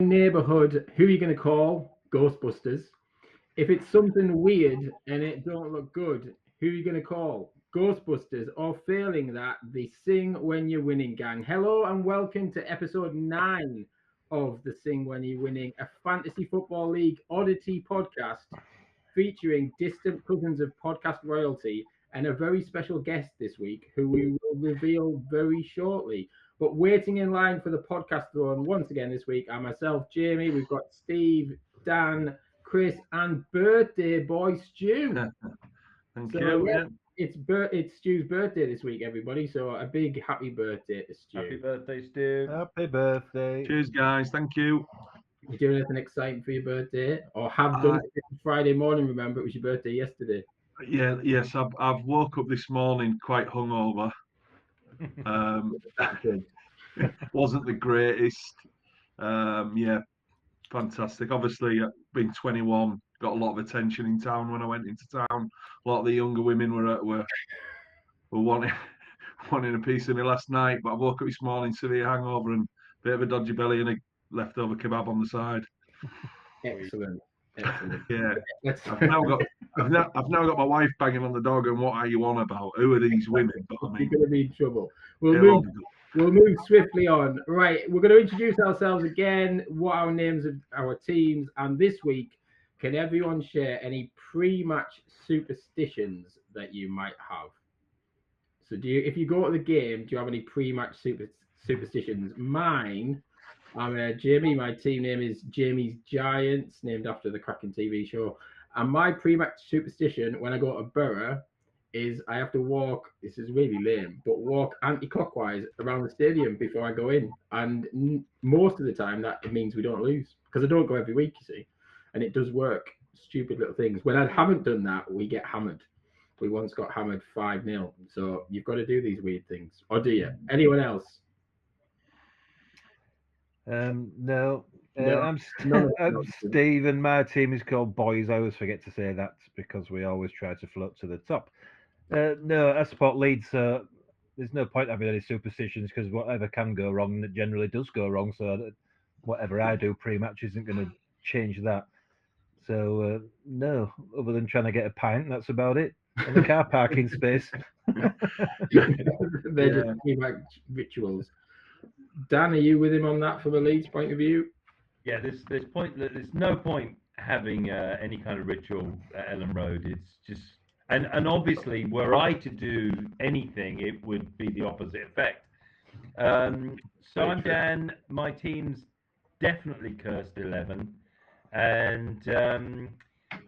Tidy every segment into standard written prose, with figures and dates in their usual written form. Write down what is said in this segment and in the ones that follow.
neighborhood, who are you going to call? Ghostbusters. If it's something weird and it don't look good, who are you going to call? Ghostbusters. Or failing that, the Sing When You're Winning gang. Hello and welcome to episode 9 of the Sing When You're Winning, a fantasy football league oddity podcast featuring distant cousins of podcast royalty and a very special guest this week who we will reveal very shortly. But waiting in line for the podcast throne once again this week are myself, Jamie. We've got Steve, Dan, Chris, and birthday boy Stu. Thank So, you. yeah, it's Stu's birthday this week, everybody. So a big happy birthday to Stu. Happy birthday, Stu. Happy birthday. Cheers, guys. Thank you. You doing anything exciting for your birthday, or have done Friday morning? Remember, it was your birthday yesterday. Yes. I've woke up this morning quite hungover. Wasn't the greatest. Fantastic. Obviously, being 21, got a lot of attention in town when I went into town. A lot of the younger women were wanting a piece of me last night, but I woke up this morning severe hangover and a bit of a dodgy belly and a leftover kebab on the side. Excellent. Yeah. I've now got my wife banging on the door going, "What are you on about? Who are these women?" But I mean, you're going to be in trouble. We'll move swiftly on. Right, we're going to introduce ourselves again, what our names of our teams, and this week, can everyone share any pre-match superstitions that you might have? So, if you go to the game, do you have any pre-match superstitions? Mine. I'm Jamie. My team name is Jamie's Giants, named after the cracking TV show. And my pre-match superstition when I go to Borough is I have to walk, this is really lame, but walk anti-clockwise around the stadium before I go in. And most of the time that means we don't lose, because I don't go every week, you see. And it does work. Stupid little things. When I haven't done that, we get hammered. We once got hammered 5-0. So you've got to do these weird things. Or do you? Anyone else? No. I'm Steve, and my team is called Boys. I always forget to say that because we always try to float to the top. No, I support Leeds. There's no point having any superstitions because whatever can go wrong, it generally does go wrong. So whatever I do pre-match isn't going to change that. So no, other than trying to get a pint, that's about it. And the car parking space. They're just pre-match rituals. Dan, are you with him on that from a Leeds point of view? Yeah, there's no point having any kind of ritual at Ellen Road. It's just, and obviously, were I to do anything, it would be the opposite effect. So I'm Dan. My team's definitely cursed 11, and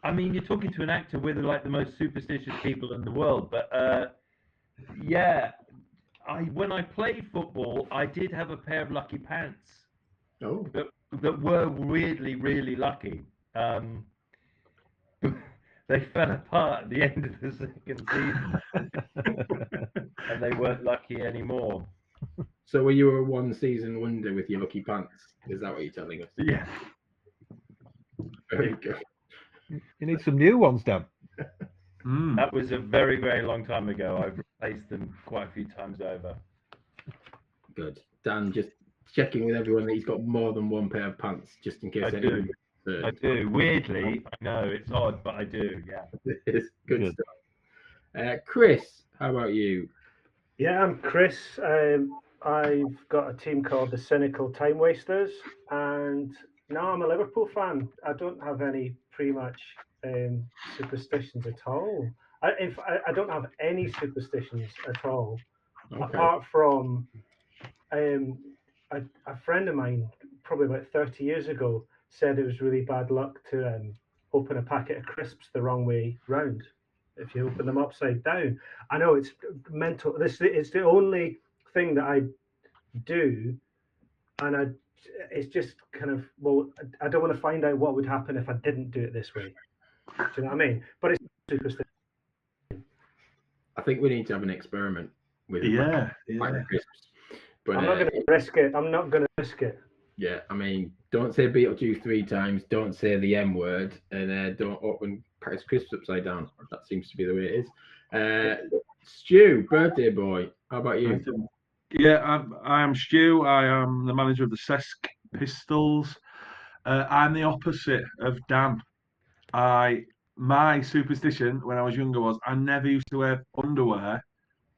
I mean, you're talking to an actor with like the most superstitious people in the world, but yeah. When I played football, I did have a pair of lucky pants. Oh. That were really, really lucky. They fell apart at the end of the second season, and they weren't lucky anymore. So were you a one-season wonder with your lucky pants? Is that what you're telling us? Yeah. Very good. You need some new ones, Dan. That was a very, very long time ago. I've replaced them quite a few times over. Good. Dan, just checking with everyone that he's got more than one pair of pants, just in case anyone. I do. Weirdly, I know it's odd, but I do. Yeah. It's good stuff. Chris, how about you? Yeah, I'm Chris. I've got a team called the Cynical Time Wasters, and now I'm a Liverpool fan. I don't have any pre-match superstitions at all. I don't have any superstitions at all, apart from a friend of mine, probably about 30 years ago, said it was really bad luck to open a packet of crisps the wrong way round if you open them upside down. I know it's mental. It's the only thing that I do, and it's just kind of, well, I don't want to find out what would happen if I didn't do it this way. Do you know what I mean? But it's superstition. I think we need to have an experiment with crisps. But I'm not going to risk it. I'm not going to risk it. Yeah, I mean, don't say Beetlejuice 3 times, don't say the M word, and don't open Paris crisps upside down. That seems to be the way it is. Stu, birthday boy, how about you? Yeah, I am Stu. I am the manager of the Sesk Pistols. I'm the opposite of Dan. My superstition when I was younger was I never used to wear underwear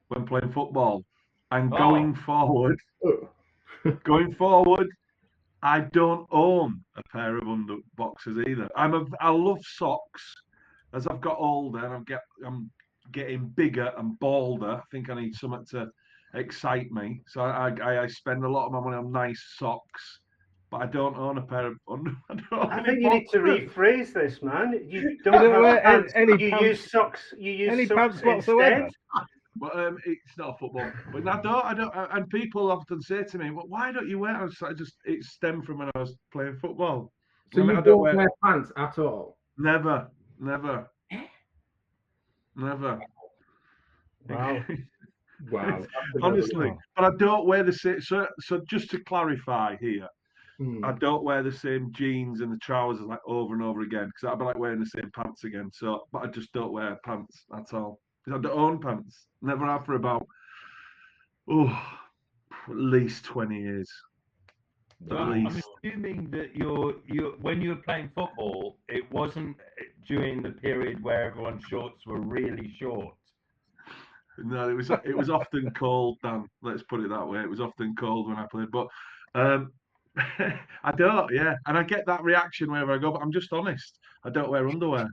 when playing football. And going forward, I don't own a pair of boxers either. I love socks. As I've got older and I'm getting bigger and balder, I think I need something to excite me. So I spend a lot of my money on nice socks, but I don't own a pair of I think you need to rephrase this, man. You don't don't wear have pants. any You pants- use socks. You use any socks pants whatsoever. instead. But it's not football. But I don't. And people often say to me, "Well, why don't you wear?" It stemmed from when I was playing football. So you don't wear pants at all? Never. Wow. Wow. Honestly, but I don't wear the same. So just to clarify here, I don't wear the same jeans and the trousers like over and over again because I'd be like wearing the same pants again. So, but I just don't wear pants at all because I don't own pants. Never have for about at least 20 years. At least. I'm assuming that when you were playing football, it wasn't during the period where everyone's shorts were really short. No, it was often cold, Dan. Let's put it that way. It was often cold when I played, but I don't. Yeah, and I get that reaction wherever I go. But I'm just honest. I don't wear underwear.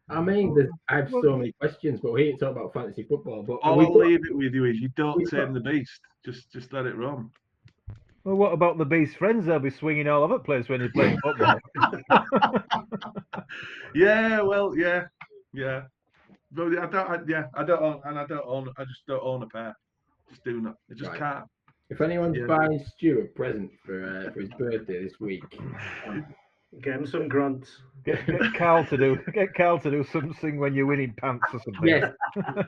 I mean, I have so many questions, but we ain't talking about fantasy football. But all I'll leave it with you is you don't tame the beast. Just let it run. Well, what about the beast's friends? They'll be swinging all over the place when you're playing football. Yeah. But I don't own. I just don't own a pair. Just do not. I just can't. If anyone's buying Stu a present for his birthday this week, get him some grunts. Get Carl to do something when you're winning pants or something. Yes,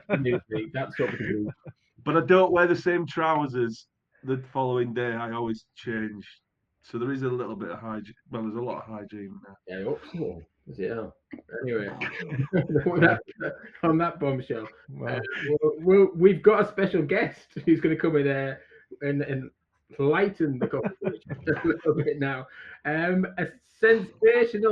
absolutely. That's what we do. But I don't wear the same trousers the following day. I always change. So there is a little bit of hygiene. Well, there's a lot of hygiene there. Yeah, I hope so. Anyway, on that bombshell, we've got a special guest who's going to come in there and lighten the conversation a little bit now.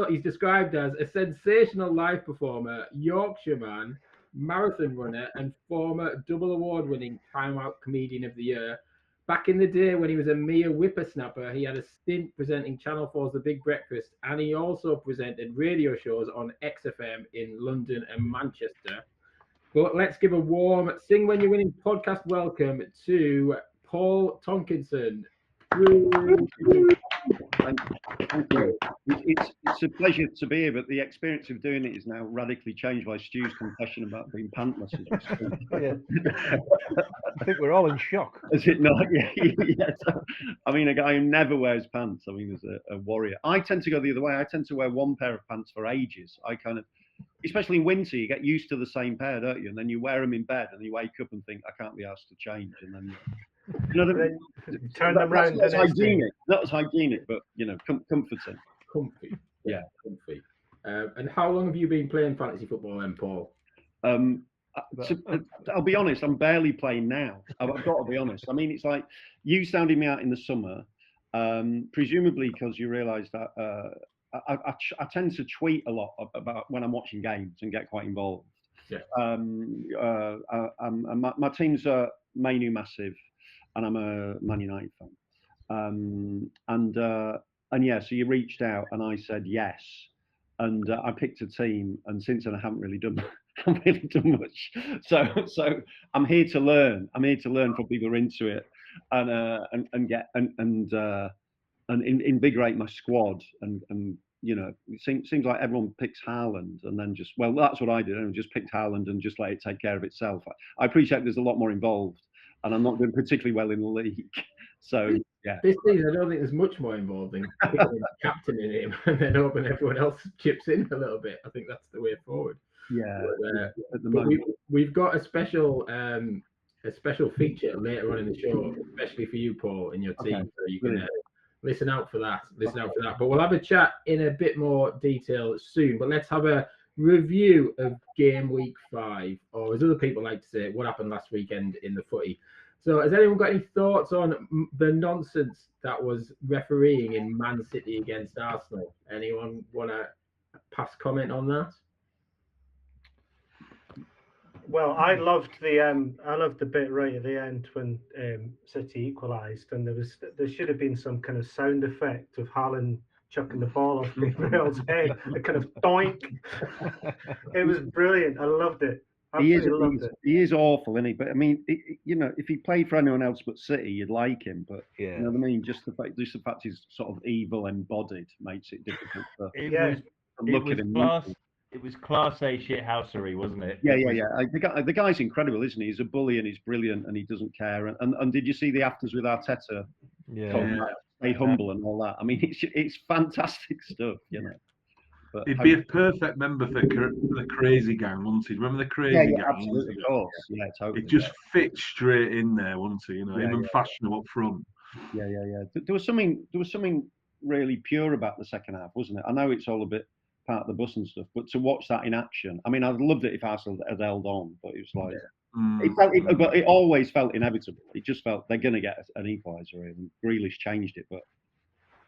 He's described as a sensational live performer, Yorkshireman, marathon runner, and former double award-winning Time Out Comedian of the Year. Back in the day when he was a mere whippersnapper, he had a stint presenting Channel 4's The Big Breakfast, and he also presented radio shows on XFM in London and Manchester. But let's give a warm Sing When You're Winning podcast welcome to Paul Tonkinson. Thank you. It's a pleasure to be here, but the experience of doing it is now radically changed by Stu's confession about being pantless. I think we're all in shock. Is it not? Yeah. I mean, a guy who never wears pants. I mean, as a warrior, I tend to go the other way. I tend to wear one pair of pants for ages. Especially in winter, you get used to the same pair, don't you? And then you wear them in bed, and you wake up and think, I can't be asked to change, and then. Turn them round. Not as hygienic, but comforting. Comfy. Yeah, comfy. And how long have you been playing fantasy football then, Paul? I'll be honest, I'm barely playing now. I've got to be honest. I mean, it's like you sounded me out in the summer, presumably because you realise that I tend to tweet a lot about when I'm watching games and get quite involved. Yeah. My team's Man Utd massive, and I'm a Man United fan. And yeah, so you reached out, and I said yes, and I picked a team, and since then I haven't really done much. So I'm here to learn. I'm here to learn from people who are into it, and invigorate my squad. And it seems like everyone picks Haaland, and then that's what I did. I just picked Haaland and just let it take care of itself. I appreciate there's a lot more involved, and I'm not doing particularly well in the league. So yeah, this season I don't think there's much more involved in captaining him and then hoping everyone else chips in a little bit. I think that's the way forward. Yeah. But we've got a special feature later on in the show, especially for you, Paul, and your team, so you can listen out for that. But we'll have a chat in a bit more detail soon. But let's have a review of game week 5, or as other people like to say, what happened last weekend in the footy. So, has anyone got any thoughts on the nonsense that was refereeing in Man City against Arsenal? Anyone want to pass comment on that? Well, I loved the bit right at the end when City equalised, and there should have been some kind of sound effect of Haaland chucking the ball off Gabriel's head, a kind of doink. It was brilliant. I loved it. Absolutely loved it. He is awful, isn't he? But I mean, you know, if he played for anyone else but City, you'd like him. But Yeah. you know what I mean? Just the fact he's sort of evil embodied makes it difficult to look at him. It was class A shithousery, wasn't it? Yeah. The guy's incredible, isn't he? He's a bully and he's brilliant and he doesn't care. And did you see the afters with Arteta? Yeah. Stay humble and all that. I mean, it's fantastic stuff, you know. But he'd be a perfect member for the Crazy Gang, wouldn't he? Remember the Crazy Gang? Absolutely, of course. Yeah, totally. It just fits straight in there, wouldn't he? You know, even fashionable up front. Yeah. There was something really pure about the second half, wasn't it? I know it's all a bit part of the bus and stuff, but to watch that in action, I mean, I'd loved it if Arsenal had held on, but it was like but it always felt inevitable. It just felt they're going to get an equaliser, and Grealish changed it, but.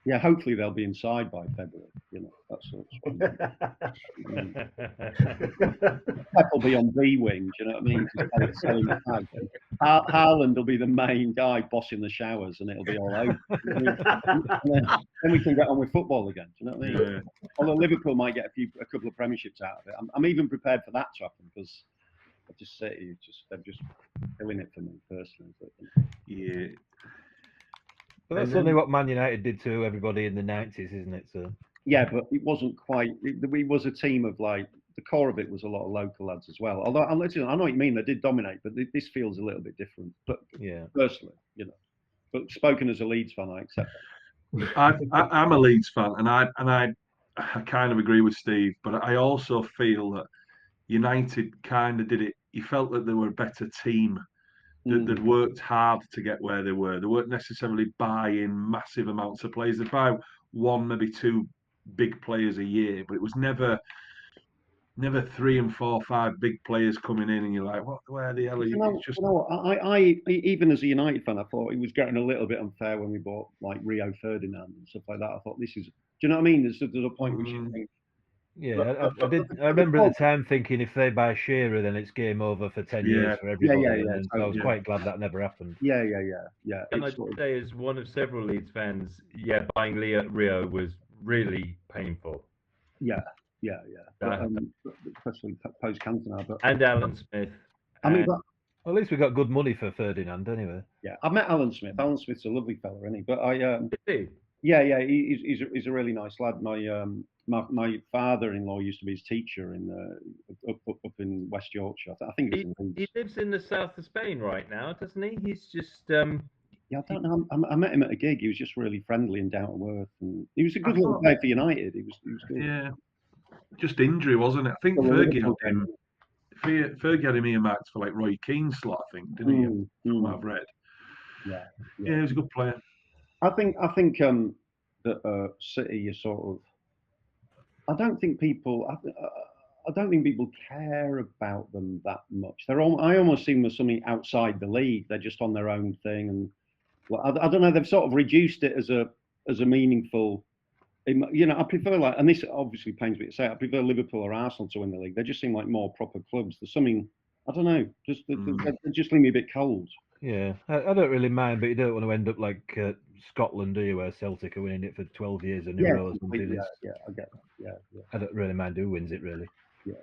Yeah, hopefully they'll be inside by February. You know, that's sort of. Pep will be on B wing. Do you know what I mean? Haaland will be the main guy bossing the showers, and it'll be all over. Then we can get on with football again. Do you know what I mean? Yeah. Although Liverpool might get a couple of premierships out of it, I'm even prepared for that to happen because I just say they're just killing it for me personally. But, yeah. But that's only what Man United did to everybody in the 90s, isn't it? So yeah, but it wasn't quite. It was a team of like the core of it was a lot of local lads as well. Although I know what you mean, they did dominate, but this feels a little bit different. But yeah, personally, you know, but spoken as a Leeds fan, I accept that. I'm a Leeds fan, and I kind of agree with Steve, but I also feel that United kind of did it. You felt that they were a better team. They'd worked hard to get where they were. They weren't necessarily buying massive amounts of players. They'd buy one, maybe two big players a year, but it was never 3 and 4, 5 big players coming in, and you're like, what? Where the hell are you? I even as a United fan, I thought it was getting a little bit unfair when we bought like Rio Ferdinand and stuff like that. I thought this is. Do you know what I mean? There's a point where you think. Yeah, I remember at the time thinking if they buy Shearer, then it's game over for 10 years for everybody. Yeah. And so I was quite glad that never happened. Yeah. And I'd say, as one of several Leeds fans, buying Rio was really painful. Yeah. But, especially post Cantona, and Alan Smith. I mean, well, at least we got good money for Ferdinand, anyway. Yeah, I've met Alan Smith. Alan Smith's a lovely fella, isn't he? But he's a really nice lad. My father-in-law used to be his teacher up in West Yorkshire. I think he lives in the south of Spain right now, doesn't he? He's just. Yeah, I don't know. I met him at a gig. He was just really friendly and down to earth, and he was a good little player for United. He was good. Yeah, just injury, wasn't it? I think Fergie had him earmarked for like Roy Keane's slot. I think, didn't he? From what I've read. Yeah, he was a good player. I think that City is sort of. I don't think people care about them that much. I almost see them as something outside the league. They're just on their own thing, and I don't know. They've sort of reduced it as a meaningful. You know, I prefer and this obviously pains me to say, I prefer Liverpool or Arsenal to win the league. They just seem like more proper clubs. There's something I don't know. They just leave me a bit cold. Yeah, I don't really mind, but you don't want to end up like Scotland, do you, where Celtic are winning it for 12 years in a row or something. Yeah, I get that. Yeah. I don't really mind who wins it, really. Yeah.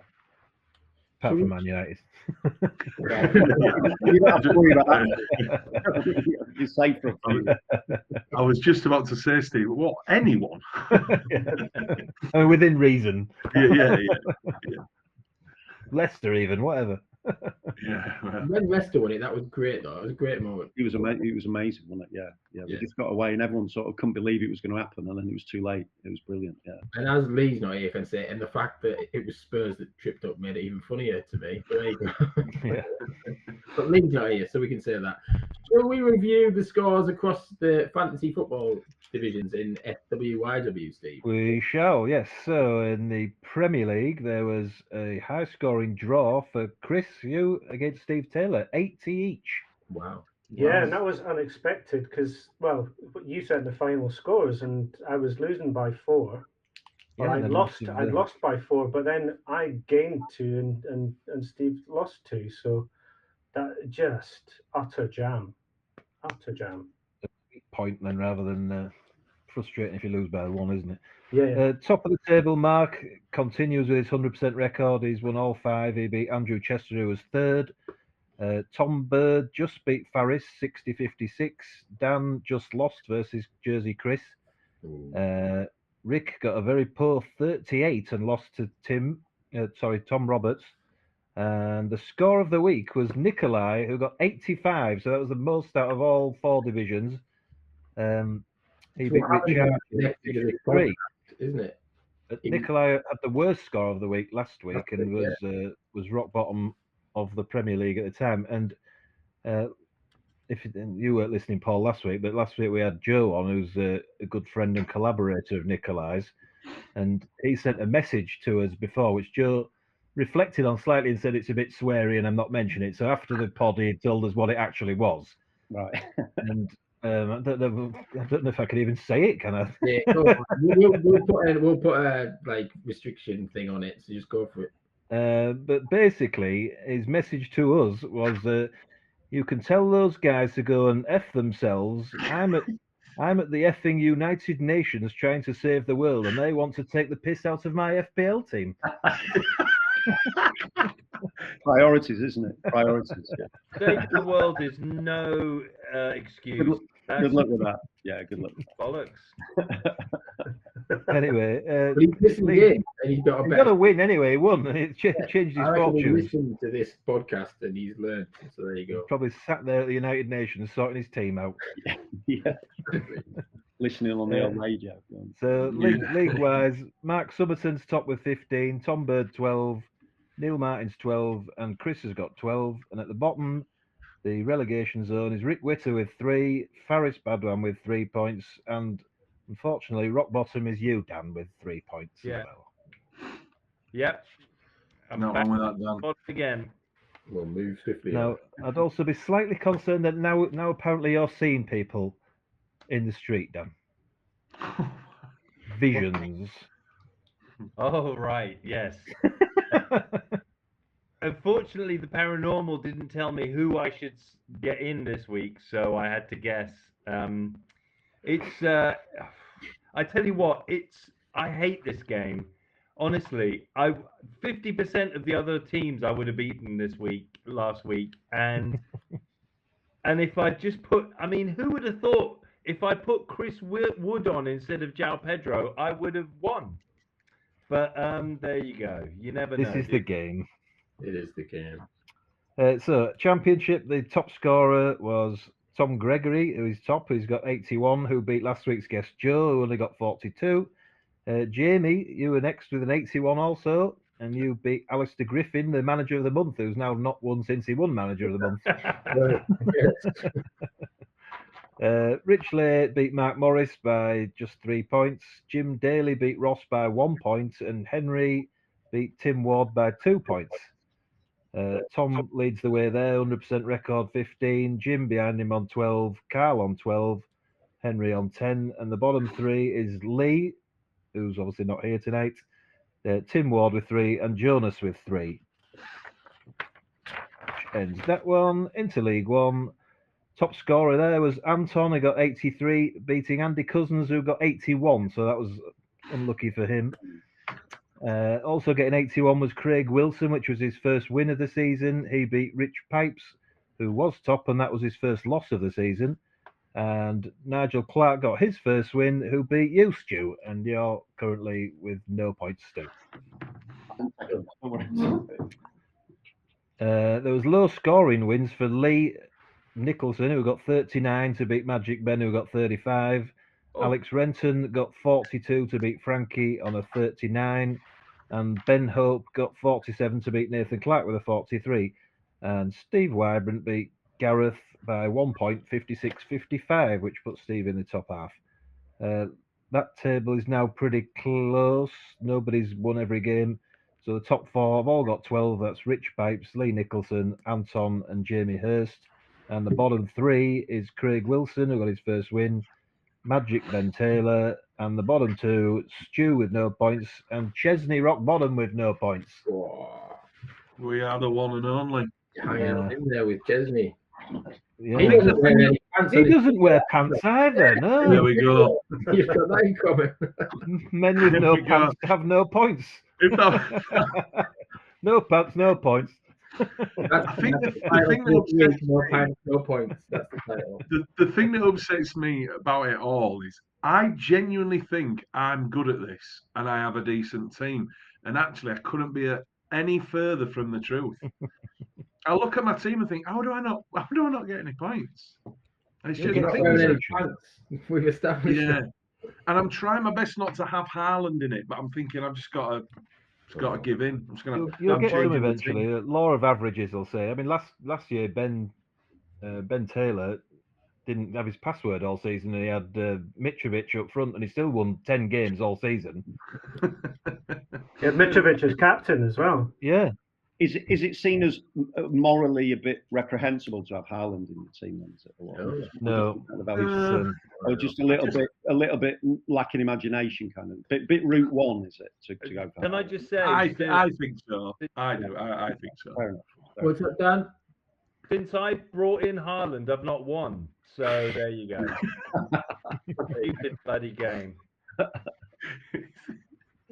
Apart from Man United. You don't have to worry about that. You're safe from I was just about to say, Steve, what? Anyone? I mean, within reason. Yeah. Leicester even, whatever. Yeah. When Leicester won it, that was great though. It was a great moment. It was amazing, wasn't it? Yeah. We just got away, and everyone sort of couldn't believe it was going to happen, and then it was too late. It was brilliant. Yeah. And as Lee's not here, can say, and the fact that it was Spurs that tripped up made it even funnier to me. But there you go. Yeah. But Lee's not here, so we can say that. Shall we review the scores across the fantasy football divisions in SWYW, Steve? We shall, yes. So in the Premier League, there was a high-scoring draw for Chris, you against Steve Taylor, 80 each. Wow. Yeah, and that was unexpected because, well, you said the final scores, and I was losing by 4. Well, Yeah, I'd then lost. must have, I'd lost by 4, but then I gained 2, and Steve lost 2. So that just utter jam, utter jam. point then rather than frustrating if you lose by 1, isn't it? Yeah. Top of the table, Mark continues with his 100% record. He's won all 5. He beat Andrew Chester, who was 3rd. Tom Bird just beat Faris 60-56. Dan just lost versus Jersey Chris. Rick got a very poor 38 and lost to Tom Roberts. And the score of the week was Nikolai, who got 85. So that was the most out of all 4 divisions. He beat Richard 63. Isn't it? Nikolai had the worst score of the week last week and was rock bottom of the Premier League at the time. And if you weren't listening, Paul, last week, but last week we had Joe on, who's a good friend and collaborator of Nikolai's, and he sent a message to us before, which Joe reflected on slightly and said it's a bit sweary and I'm not mentioning it. So after the pod, he told us what it actually was. Right. And I don't know if I can even say it. Can I? Yeah, we'll put a like restriction thing on it. So just go for it. But basically, his message to us was, "You can tell those guys to go and f themselves. I'm at the effing United Nations trying to save the world, and they want to take the piss out of my FPL team." Priorities, isn't it? Priorities. Yeah. Save the world is no excuse. Good luck with that. Yeah, good luck. Bollocks. Anyway, But he's listened in, and he's got a he better. got a win anyway. He won. It changed his I reckon he fortunes. listened to this podcast and he's learned. So there you go. Probably sat there at the United Nations sorting his team out. Yeah. Listening on the old radio. So league-wise, Mark Summerton's top with 15, Tom Bird 12, Neil Martin's 12, and Chris has got 12. And at the bottom, the relegation zone is Rick Witter with 3, Faris Badwan with 3 points, and unfortunately, rock bottom is you, Dan, with 3 points as well. Yep. I'm Not back wrong with that, Dan. once again. We'll move swiftly. Now, I'd also be slightly concerned that now apparently you're seeing people in the street, Dan. Visions. Oh, right. Yes. Unfortunately, the paranormal didn't tell me who I should get in this week, so I had to guess. I tell you what, I hate this game. Honestly, 50% of the other teams I would have beaten last week, and if I just who would have thought if I put Chris Wood on instead of João Pedro, I would have won. But there you go. You never know. This is the game. It is the game. So, championship, the top scorer was Tom Gregory, who is top, who's got 81, who beat last week's guest Joe, who only got 42. Jamie, you were next with an 81 also, and you beat Alistair Griffin, the manager of the month, who's now not won since he won manager of the month. Rich Lay beat Mark Morris by just 3 points. Jim Daly beat Ross by 1 point, and Henry beat Tim Ward by 2 points. Tom leads the way there, 100% record 15. Jim behind him on 12. Carl on 12. Henry on 10. And the bottom 3 is Lee, who's obviously not here tonight. Tim Ward with 3 and Jonas with 3. Which ends that one. Into League One. Top scorer there was Anton, who got 83, beating Andy Cousins, who got 81. So that was unlucky for him. Also getting 81 was Craig Wilson, which was his first win of the season. He beat Rich Pipes, who was top, and that was his first loss of the season. And Nigel Clark got his first win, who beat you, Stu, and you're currently with no points, Stu. There was low scoring wins for Lee Nicholson, who got 39 to beat Magic Ben, who got 35. Alex Renton got 42 to beat Frankie on a 39. And Ben Hope got 47 to beat Nathan Clark with a 43. And Steve Wybrant beat Gareth by 1 point, 56-55, which puts Steve in the top half. That table is now pretty close. Nobody's won every game. So the top 4 have all got 12. That's Rich Pipes, Lee Nicholson, Anton, and Jamie Hurst. And the bottom 3 is Craig Wilson, who got his first win, Magic Ben Taylor, and the bottom 2, Stu with no points, and Chesney rock bottom with no points. Oh, We are the one and only. hanging on in there with Chesney. Yeah. He doesn't wear any pants. He doesn't wear pants either, no. There we go. You've got that in common. Men with There no we go. pants have no points. If that, No pants, no points. I think the thing that upsets no me, pants, no points. That's the title. the thing that upsets me about it all is I genuinely think I'm good at this and I have a decent team. And actually, I couldn't be any further from the truth. I look at my team and think, how do I not get any points? And it's You'll just get You're not wearing any eventually. pants. We've established yeah. that. And I'm trying my best not to have Haaland in it, but I'm thinking I've just got to give in. I'm just gonna. You'll I'm get some changing the eventually. team. Law of averages, I'll say. I mean, last year Ben Taylor didn't have his password all season, and he had Mitrovic up front, and he still won 10 games all season. Yeah, Mitrovic as captain as well. Yeah. Is it seen as morally a bit reprehensible to have Haaland in the team? Then, is it? Or No. or just a little bit lacking imagination, kind of bit route one, is it to go? For Can I Haaland? just say, I think so. I do. I think so. Fair enough. What's up, Dan? since I brought in Haaland, I've not won. So there you go. Stupid bloody game.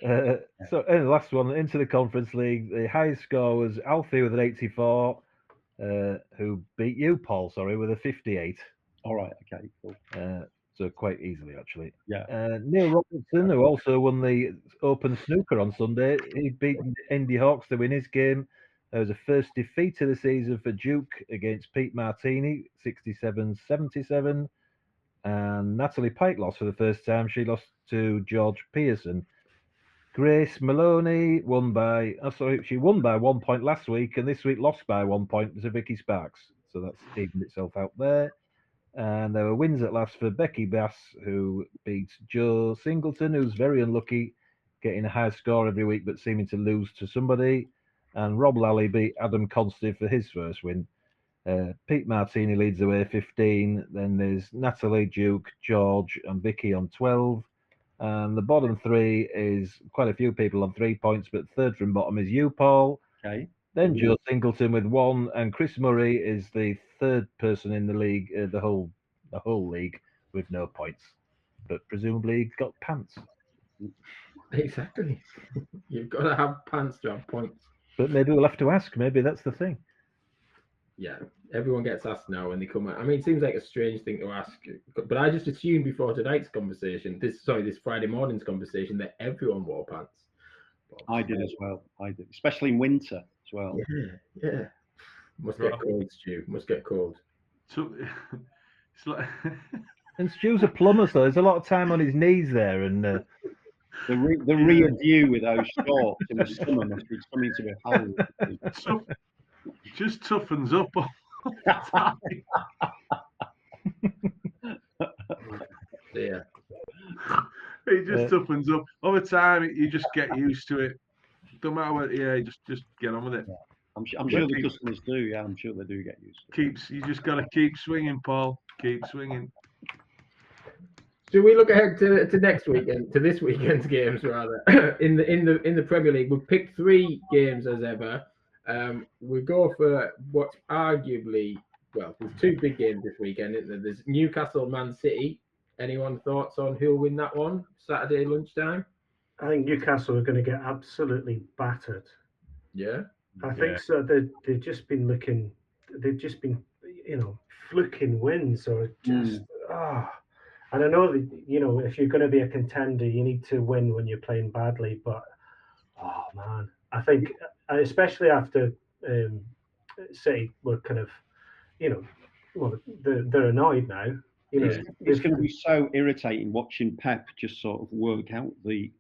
So, and the last one, into the Conference League, the highest score was Alfie with an 84, who beat you, Paul, sorry, with a 58. All right, okay, cool. So quite easily, actually. Yeah. Neil Robertson, who also won the Open Snooker on Sunday, he beat Indy Hawks to win his game. There was a first defeat of the season for Duke against Pete Martini, 67-77. And Natalie Pike lost for the first time. She lost to George Pearson. Grace Maloney won by 1 point last week, and this week lost by 1 point to Vicky Sparks. So that's evened itself out there. And there were wins at last for Becky Bass, who beat Joe Singleton, who's very unlucky, getting a high score every week but seeming to lose to somebody. And Rob Lally beat Adam Constey for his first win. Pete Martini leads the way, 15. Then there's Natalie, Duke, George, and Vicky on 12. And the bottom three is quite a few people on 3 points, but third from bottom is you, Paul. Okay. Then Joe Singleton with 1, and Chris Murray is the third person in the league, the whole league, with no points. But presumably he got pants. Exactly. You've got to have pants to have points. But maybe we'll have to ask. Maybe that's the thing. Yeah, everyone gets asked now when they come out. I mean, it seems like a strange thing to ask, but I just assumed before tonight's conversation, this Friday morning's conversation, that everyone wore pants. I did as well. I did, especially in winter as well. Yeah. Must get cold, Stu. Must get cold. So it's like And Stu's a plumber, so there's a lot of time on his knees there. And The rear view with those shorts in the summer must be something to behold. so, it just toughens up all the time. Yeah. It just toughens up. Over time, you just get used to it. Don't matter what, just get on with it. I'm sure the customers do. Yeah, I'm sure they do get used to it. You just got to keep swinging, Paul. Keep swinging. Should we look ahead to next weekend, to this weekend's games rather? in the Premier League, we've picked 3 games as ever. We go for what's arguably, well, there's 2 big games this weekend, isn't there? There's Newcastle, Man City. Anyone thoughts on who'll win that one? Saturday lunchtime? I think Newcastle are going to get absolutely battered. Yeah. I think so. They've just been fluking wins or just And I know that, if you're going to be a contender, you need to win when you're playing badly. But, oh, man, I think, especially after City were kind of, they're annoyed now. It's going to be so irritating watching Pep just sort of work out the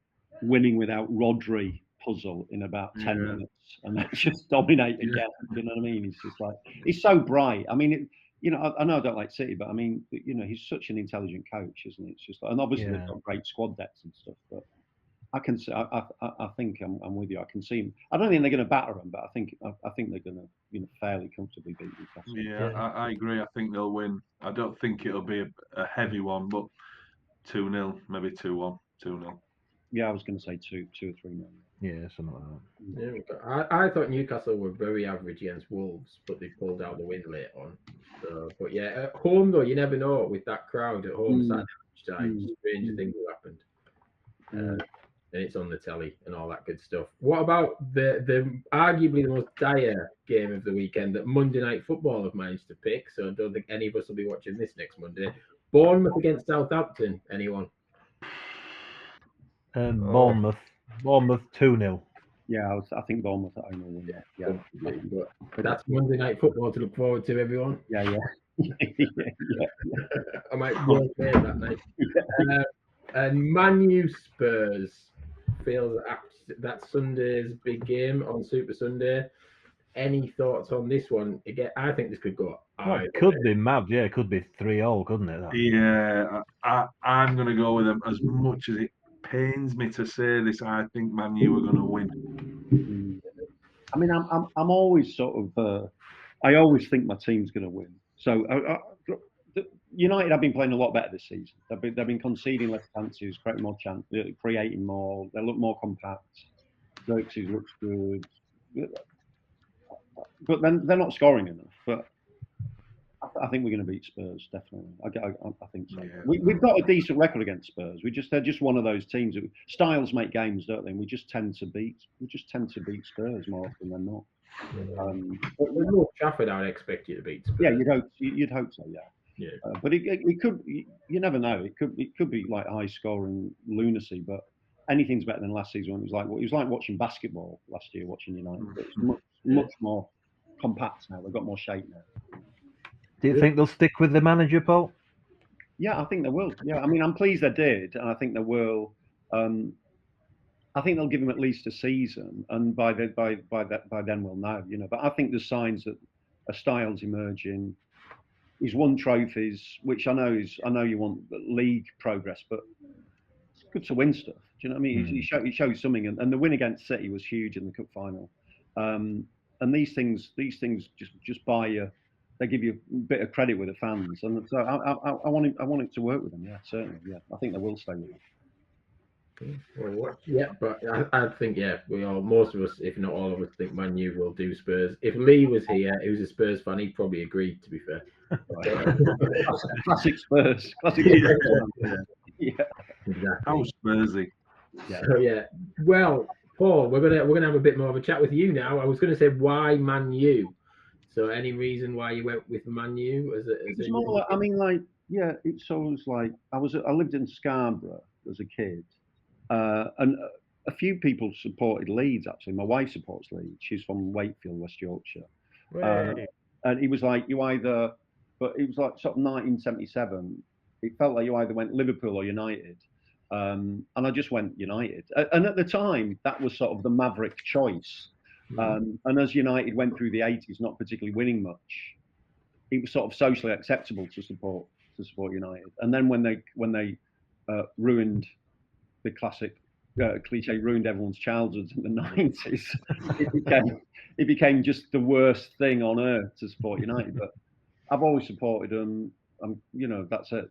winning without Rodri puzzle in about 10 minutes and then just dominate again. You know what I mean? He's just like, he's so bright. I mean, I know I don't like City, but I mean, he's such an intelligent coach, isn't he? It's just, and obviously they've got great squad depth and stuff, but I can see. I think I'm with you. I can see them. I don't think they're going to batter them, but I think they're going to fairly comfortably beat Newcastle. Yeah, I agree. I think they'll win. I don't think it'll be a heavy one, but 2-0, maybe 2-1, 2-0. Yeah, I was going to say 2 or 3-0. Yeah, something like that. Yeah, I thought Newcastle were very average against Wolves, but they pulled out the win late on. So, but yeah, at home though, you never know with that crowd at home Saturday lunchtime, stranger things have happened. And it's on the telly and all that good stuff. What about the arguably the most dire game of the weekend that Monday Night Football have managed to pick? So I don't think any of us will be watching this next Monday. Bournemouth against Southampton. Anyone? Bournemouth 2-0. Yeah, I think Bournemouth at home will win. Yeah. But that's Monday Night Football to look forward to, everyone. Yeah. I might go there that night. And Man U Spurs feels that Sunday's big game on Super Sunday. Any thoughts on this one? Again, I think this could go. It could be mad. Yeah, it could be 3-3, couldn't it? Yeah, I'm going to go with them. As much as it pains me to say this, I think Man U are going to win. I mean, I'm always sort of. I always think my team's going to win. So United have been playing a lot better this season. They've been conceding less chances, creating more. They look more compact. Xerxes looks good, but then they're not scoring enough. But I think we're going to beat Spurs definitely. I think so. Yeah. We've got a decent record against Spurs. They're just one of those teams. Styles make games, don't they? And we just tend to beat Spurs more often than not. But with North Trafford, I'd expect you to beat Spurs. Yeah, you'd hope so. Yeah. But it could. You never know. It could be like high scoring lunacy. But anything's better than last season. It was like watching basketball last year. Watching United. It's much more compact now. They've got more shape now. Do you think they'll stick with the manager, Paul? Yeah, I think they will. Yeah, I mean, I'm pleased they did, and I think they will. I think they'll give him at least a season, and by then we'll know. But I think there's signs that a style's emerging. He's won trophies, which I know you want league progress, but it's good to win stuff. Do you know what I mean? He shows something, and the win against City was huge in the cup final. And these things just buy you. They give you a bit of credit with the fans, and so I want him to work with them. Yeah, certainly. Yeah, I think they will stay with him. Well, yeah, but I think most of us, if not all of us, think Man U will do Spurs. If Lee was here, he was a Spurs fan, he'd probably agree. To be fair, classic Spurs. Classic Spurs. Yeah, exactly. How Spursy. Yeah. So well, Paul, we're gonna have a bit more of a chat with you now. I was gonna say why Man U. So, any reason why you went with Man U? It's more. I mean, it's always like I lived in Scarborough as a kid, and a few people supported Leeds. Actually, my wife supports Leeds. She's from Wakefield, West Yorkshire, and it was like but it was like sort of 1977. It felt like you either went Liverpool or United, and I just went United. And at the time, that was sort of the maverick choice. And as United went through the 80s, not particularly winning much, it was sort of socially acceptable to support United. And then when they ruined the classic cliche, ruined everyone's childhoods in the 90s, it became just the worst thing on earth to support United. But I've always supported them. That's it.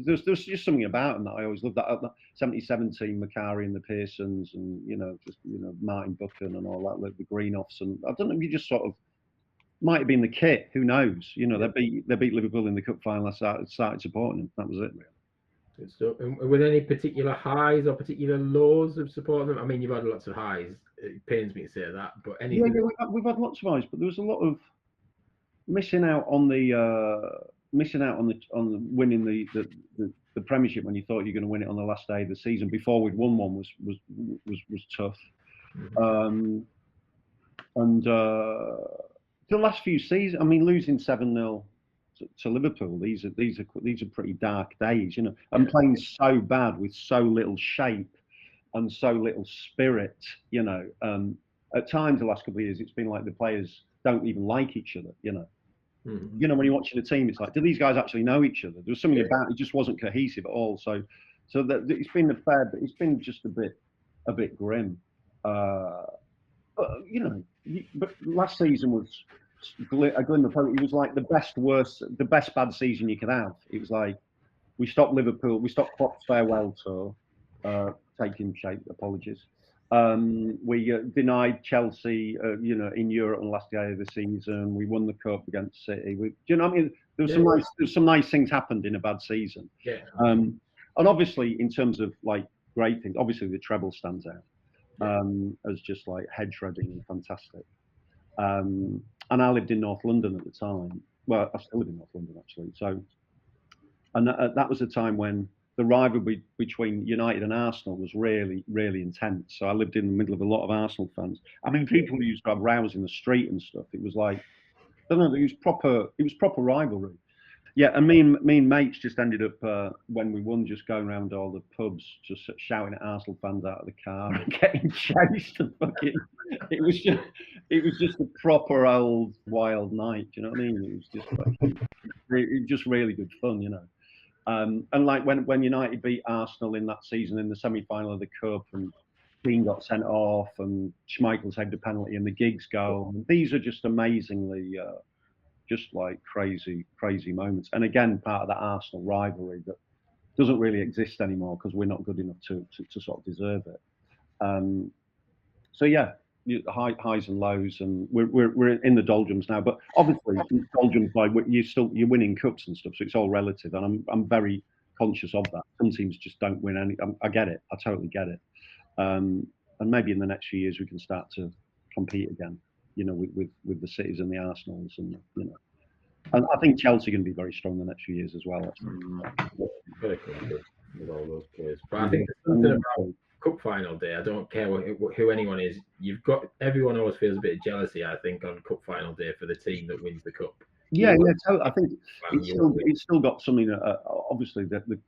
There's just something about them that I always loved. That 77 team, Macari and the Pearsons, and Martin Buchan and all that, the Greenoffs, and I don't know if you just sort of might have been the kit. Who knows? They beat Liverpool in the cup final. I started supporting them. That was it. Really. Good stuff. And were there any particular highs or particular lows of supporting them? I mean, you've had lots of highs. It pains me to say that, but anything. Yeah, we've had lots of highs, but there was a lot of missing out on winning the Premiership when you thought you were going to win it on the last day of the season before we'd won one was tough. And the last few seasons, I mean, losing 7-0 to Liverpool, these are pretty dark days, and playing so bad with so little shape and so little spirit, at times the last couple of years it's been like the players don't even like each other, when you're watching a team, it's like, do these guys actually know each other? There was something about it just wasn't cohesive at all. So So that it's been a fair, but it's been just a bit grim. You know, but last season was a glimmer of hope. It was like the best bad season you could have. It was like we stopped Liverpool, we stopped Klopp's farewell tour, taking shape. Apologies. We denied Chelsea, you know, in Europe on the last day of the season. We won the cup against City. Do you know what I mean? There's some nice things happened in a bad season. Yeah. And obviously, in terms of like great things, obviously the treble stands out as just like head shredding and fantastic. And I lived in North London at the time. Well, I still live in North London actually. So, and that was a time when the rivalry between United and Arsenal was really, really intense. So I lived in the middle of a lot of Arsenal fans. I mean, people used to have rows in the street and stuff. It was like, I don't know, it was proper rivalry. Yeah, and me and mates just ended up when we won, just going around all the pubs, just shouting at Arsenal fans out of the car and getting chased and fucking. It was just a proper old wild night. Do you know what I mean? It was just like, just really good fun, you know. And like when United beat Arsenal in that season in the semi-final of the cup, and Keane got sent off, and Schmeichel saved a penalty, and the Giggs goal. And these are just amazingly. Just like crazy moments, and again part of that Arsenal rivalry that doesn't really exist anymore because we're not good enough to sort of deserve it. So yeah, highs and lows, and we're in the doldrums now. But obviously, doldrums, like you're winning cups and stuff, so it's all relative, and I'm very conscious of that. Some teams just don't win any. I get it. I totally get it. And maybe in the next few years we can start to compete again. You know, with the Cities and the Arsenals, and you know, and I think Chelsea are going to be very strong the next few years as well. Very good with all those players, but I think there's something about cup final day. I don't care who anyone is. Everyone always feels a bit of jealousy, I think, on cup final day for the team that wins the cup. Yeah, I think it's still got something. Obviously, the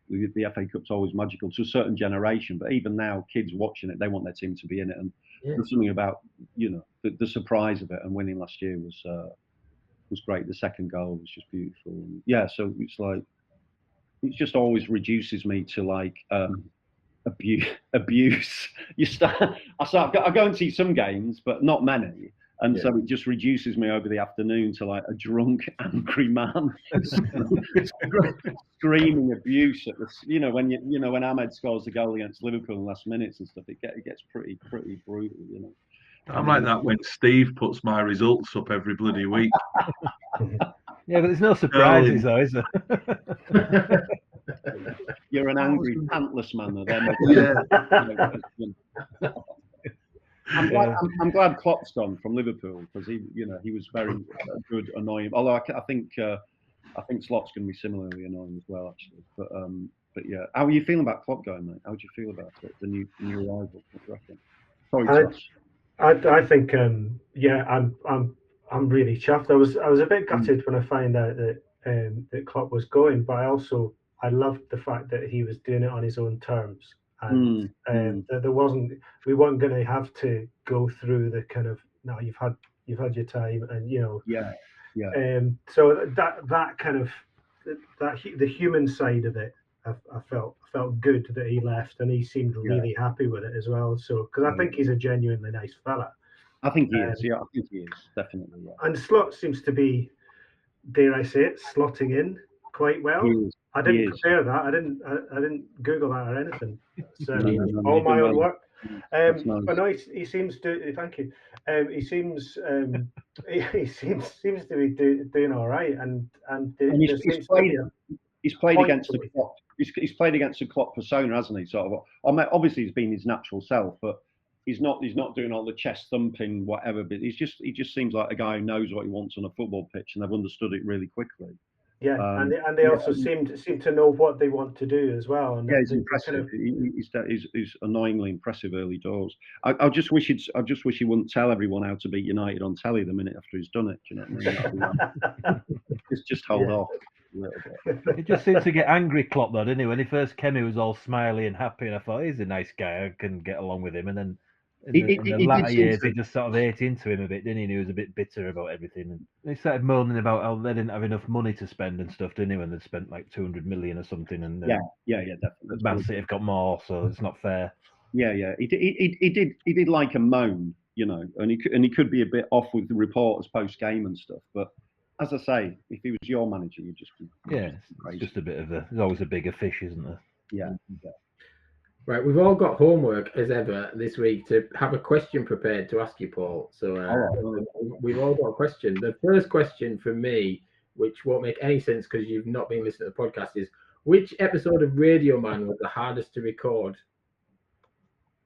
FA Cup's always magical to a certain generation, but even now, kids watching it, they want their team to be in it, and there's something about, you know, the surprise of it. And winning last year was great. The second goal was just beautiful. And yeah, so it's like it just always reduces me to like abuse. I go and see some games, but not many. And so it just reduces me over the afternoon to like a drunk, angry man screaming abuse at the, you know, when Ahmed scores the goal against Liverpool in the last minutes and stuff, it gets pretty brutal, you know. I'm like that when Steve puts my results up every bloody week. Yeah, but there's no surprises though, is there? You're an angry, pantless man, though. Yeah. I'm glad Klopp's gone from Liverpool because he was very good, annoying. Although I think Slot's going to be similarly annoying as well, actually. But yeah, how are you feeling about Klopp going, mate? How do you feel about it, the new arrival? What do you reckon? Sorry, I think I'm really chuffed. I was a bit gutted when I found out that Klopp was going, but I loved the fact that he was doing it on his own terms. And that we weren't going to have to go through the kind of, no, you've had your time, and you know, so that kind of the human side of it, I felt good that he left, and he seemed really happy with it as well. So because I think he's a genuinely nice fella. I think he is. Yeah, I think he is definitely. Yeah. And Slot seems to be, dare I say it, slotting in quite well. I didn't prepare that. I didn't Google that or anything. So all my own work. But no, he seems to. Thank you. He seems he seems to be doing all right, and he's played against the Klopp. He's played against the Klopp persona, hasn't he? Sort of. Obviously, he's been his natural self, but he's not doing all the chest thumping, whatever. But he just seems like a guy who knows what he wants on a football pitch, and they've understood it really quickly. Yeah, and they also seem to know what they want to do as well. And he's impressive. He's annoyingly impressive early doors. I just wish he wouldn't tell everyone how to beat United on telly the minute after he's done it. Do you know what I mean? just hold off a little bit. He just seems to get angry, Klopp, though, didn't he? When he first came, he was all smiley and happy, and I thought he's a nice guy. I can get along with him, and then In the latter years, he just sort of ate into him a bit, didn't he? And he was a bit bitter about everything. And he started moaning about how they didn't have enough money to spend and stuff, didn't he? When they'd spent like 200 million or something, and definitely. Man City have got more, so it's not fair. Yeah. He did like a moan, you know, and he could be a bit off with the reporters post game and stuff. But as I say, if he was your manager, you'd just be it's just a bit of there's always a bigger fish, isn't there? Yeah. Right, we've all got homework as ever this week to have a question prepared to ask you, Paul. So we've all got a question. The first question for me, which won't make any sense because you've not been listening to the podcast, is which episode of Radio Man was the hardest to record?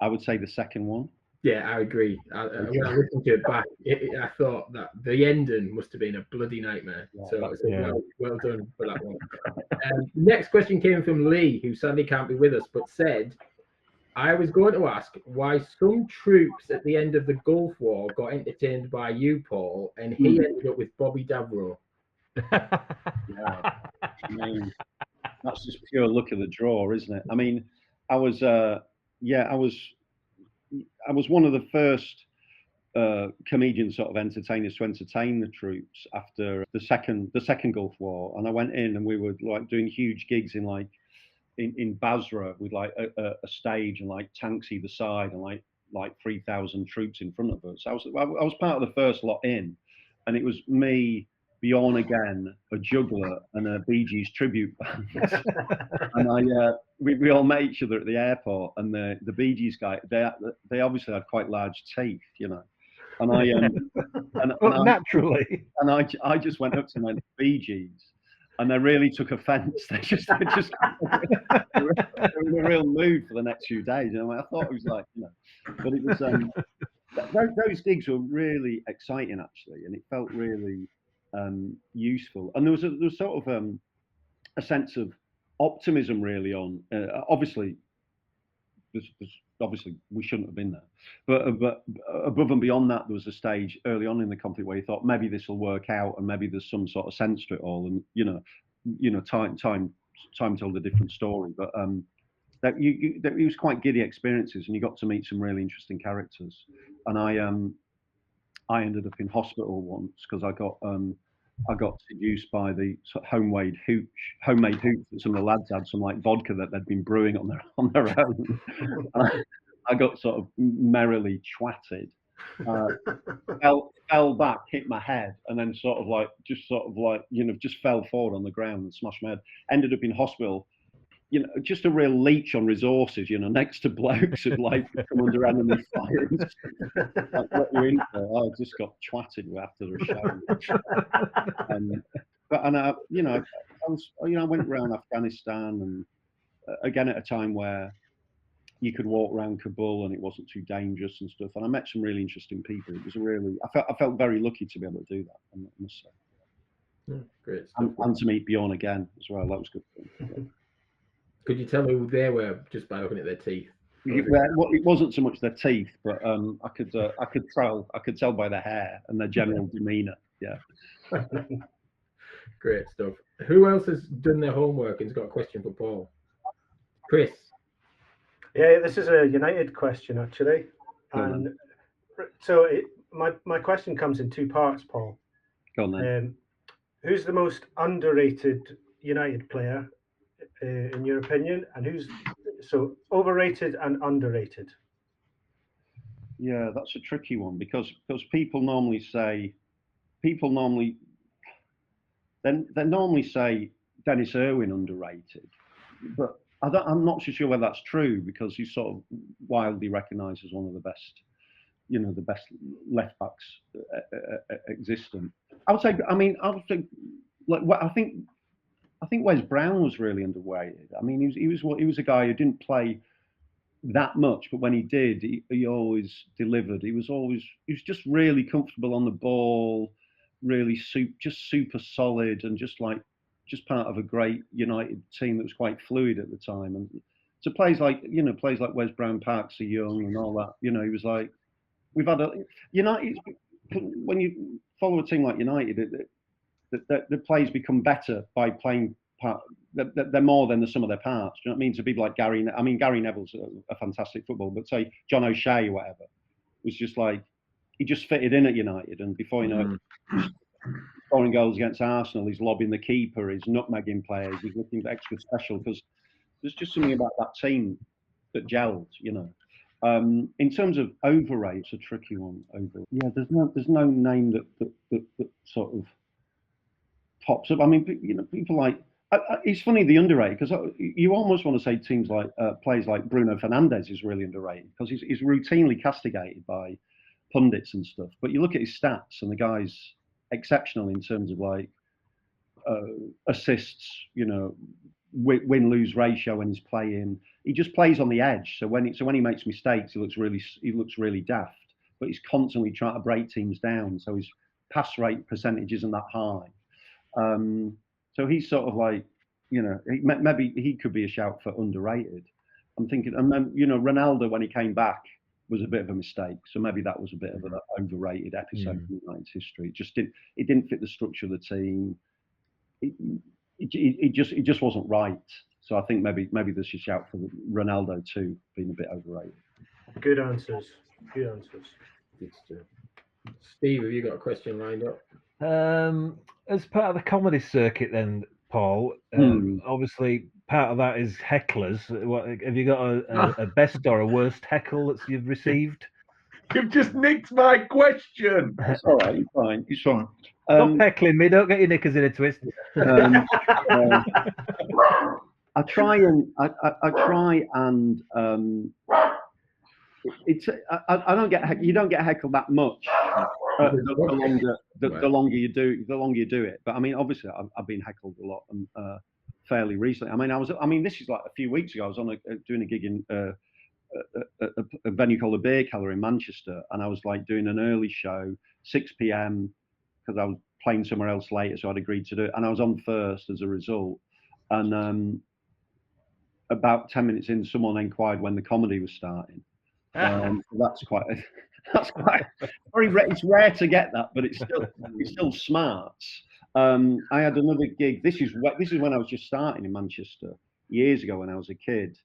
I would say the second one. Yeah, I agree. When I listened to it back, I thought that the ending must have been a bloody nightmare. Well done for that one. Next question came from Lee, who sadly can't be with us, but said, I was going to ask why some troops at the end of the Gulf War got entertained by you, Paul, and he ended up with Bobby Davro. I mean, that's just pure luck of the draw, isn't it? I mean, I was one of the first comedian sort of entertainers to entertain the troops after the second Gulf War, and I went in and we were like doing huge gigs in Basra with like a stage and like tanks either side and like 3,000 troops in front of us. I was part of the first lot in, and it was me, Bjorn again, a juggler, and a Bee Gees tribute band. And we all met each other at the airport, and the Bee Gees guy, they obviously had quite large teeth, you know. And naturally. And I just went up to them and went, Bee Gees, and they really took offence. They were in a real mood for the next few days. You know, I thought it was like, you know, but it was those gigs were really exciting actually, and it felt really useful. And there was sort of a sense of optimism really on. Obviously we shouldn't have been there, but above and beyond that, there was a stage early on in the conflict where you thought maybe this will work out, and maybe there's some sort of sense to it all, and you know, time told a different story. But that it was quite giddy experiences, and you got to meet some really interesting characters. And I ended up in hospital once because I got seduced by the sort of homemade hooch that some of the lads had, some like vodka that they'd been brewing on their own. I got sort of merrily twatted, fell back, hit my head, and then sort of like just fell forward on the ground and smashed my head. Ended up in hospital, you know, just a real leech on resources, you know, next to blokes who'd like come under enemy fire. Like, what you in for? I just got twatted after the show. I went around Afghanistan, and again at a time where you could walk around Kabul and it wasn't too dangerous and stuff. And I met some really interesting people. It was I felt very lucky to be able to do that, I must say. Yeah, great stuff. And to meet Bjorn again as well. That was good. Yeah. Could you tell me who they were just by looking at their teeth? It wasn't so much their teeth, but I could tell by their hair and their general demeanour. Yeah. Great stuff. Who else has done their homework and's got a question for Paul? Chris. Yeah, this is a United question actually, and so my question comes in two parts, Paul. Go on then. Who's the most underrated United player in your opinion, and who's so overrated and underrated? Yeah, that's a tricky one because people normally say Dennis Irwin underrated, but I'm not so sure whether that's true because he's sort of widely recognised as one of the best, you know, the best left backs existent. I would say I think Wes Brown was really underrated. I mean, he was a guy who didn't play that much, but when he did, he always delivered. He was just really comfortable on the ball, really super solid, and just part of a great United team that was quite fluid at the time. And to plays like Wes Brown, Park Seo-Young, and all that, you know, he was like, we've had a United. When you follow a team like United, the players become better by playing part. They're more than the sum of their parts. Do you know what I mean? To people like Gary Neville's a fantastic footballer, but say John O'Shea or whatever, was just like he just fitted in at United, and before you know it, he's scoring goals against Arsenal, he's lobbing the keeper, he's nutmegging players, he's looking extra special because there's just something about that team that gelled, you know. In terms of overrate, it's a tricky one. Yeah, there's no name that sort of pops up. I mean, you know, people like it's funny the underrated because you almost want to say teams like players like Bruno Fernandes is really underrated because he's routinely castigated by pundits and stuff. But you look at his stats and the guy's exceptional in terms of like assists, you know, win-lose ratio when he's playing. He just plays on the edge. So when he makes mistakes, he looks really daft. But he's constantly trying to break teams down. So his pass rate percentage isn't that high. So he's sort of like, you know, maybe he could be a shout for underrated. I'm thinking, and then, you know, Ronaldo when he came back was a bit of a mistake. So maybe that was a bit of an overrated episode in United's history. It didn't fit the structure of the team. It just wasn't right. So I think maybe there's a shout for Ronaldo too being a bit overrated. Good answers. Good answers. Good stuff. Steve, have you got a question lined up? As part of the comedy circuit, then, Paul, obviously part of that is hecklers. What have you got a best or a worst heckle that you've received? You've just nicked my question. It's all right. It's fine. It's fine. Stop heckling me. Don't get your knickers in a twist. I try and I don't get you don't get heckled that much the longer you do it. But I mean, obviously, I've been heckled a lot and fairly recently. I mean, this is like a few weeks ago. I was on doing a gig in a venue called the Beer Keller in Manchester, and I was like doing an early show, 6 p.m. because I was playing somewhere else later, so I'd agreed to do it, and I was on first as a result. And about 10 minutes in, someone inquired when the comedy was starting. That's quite very. It's rare to get that, but it's still smart. I had another gig. This is when I was just starting in Manchester years ago when I was a kid.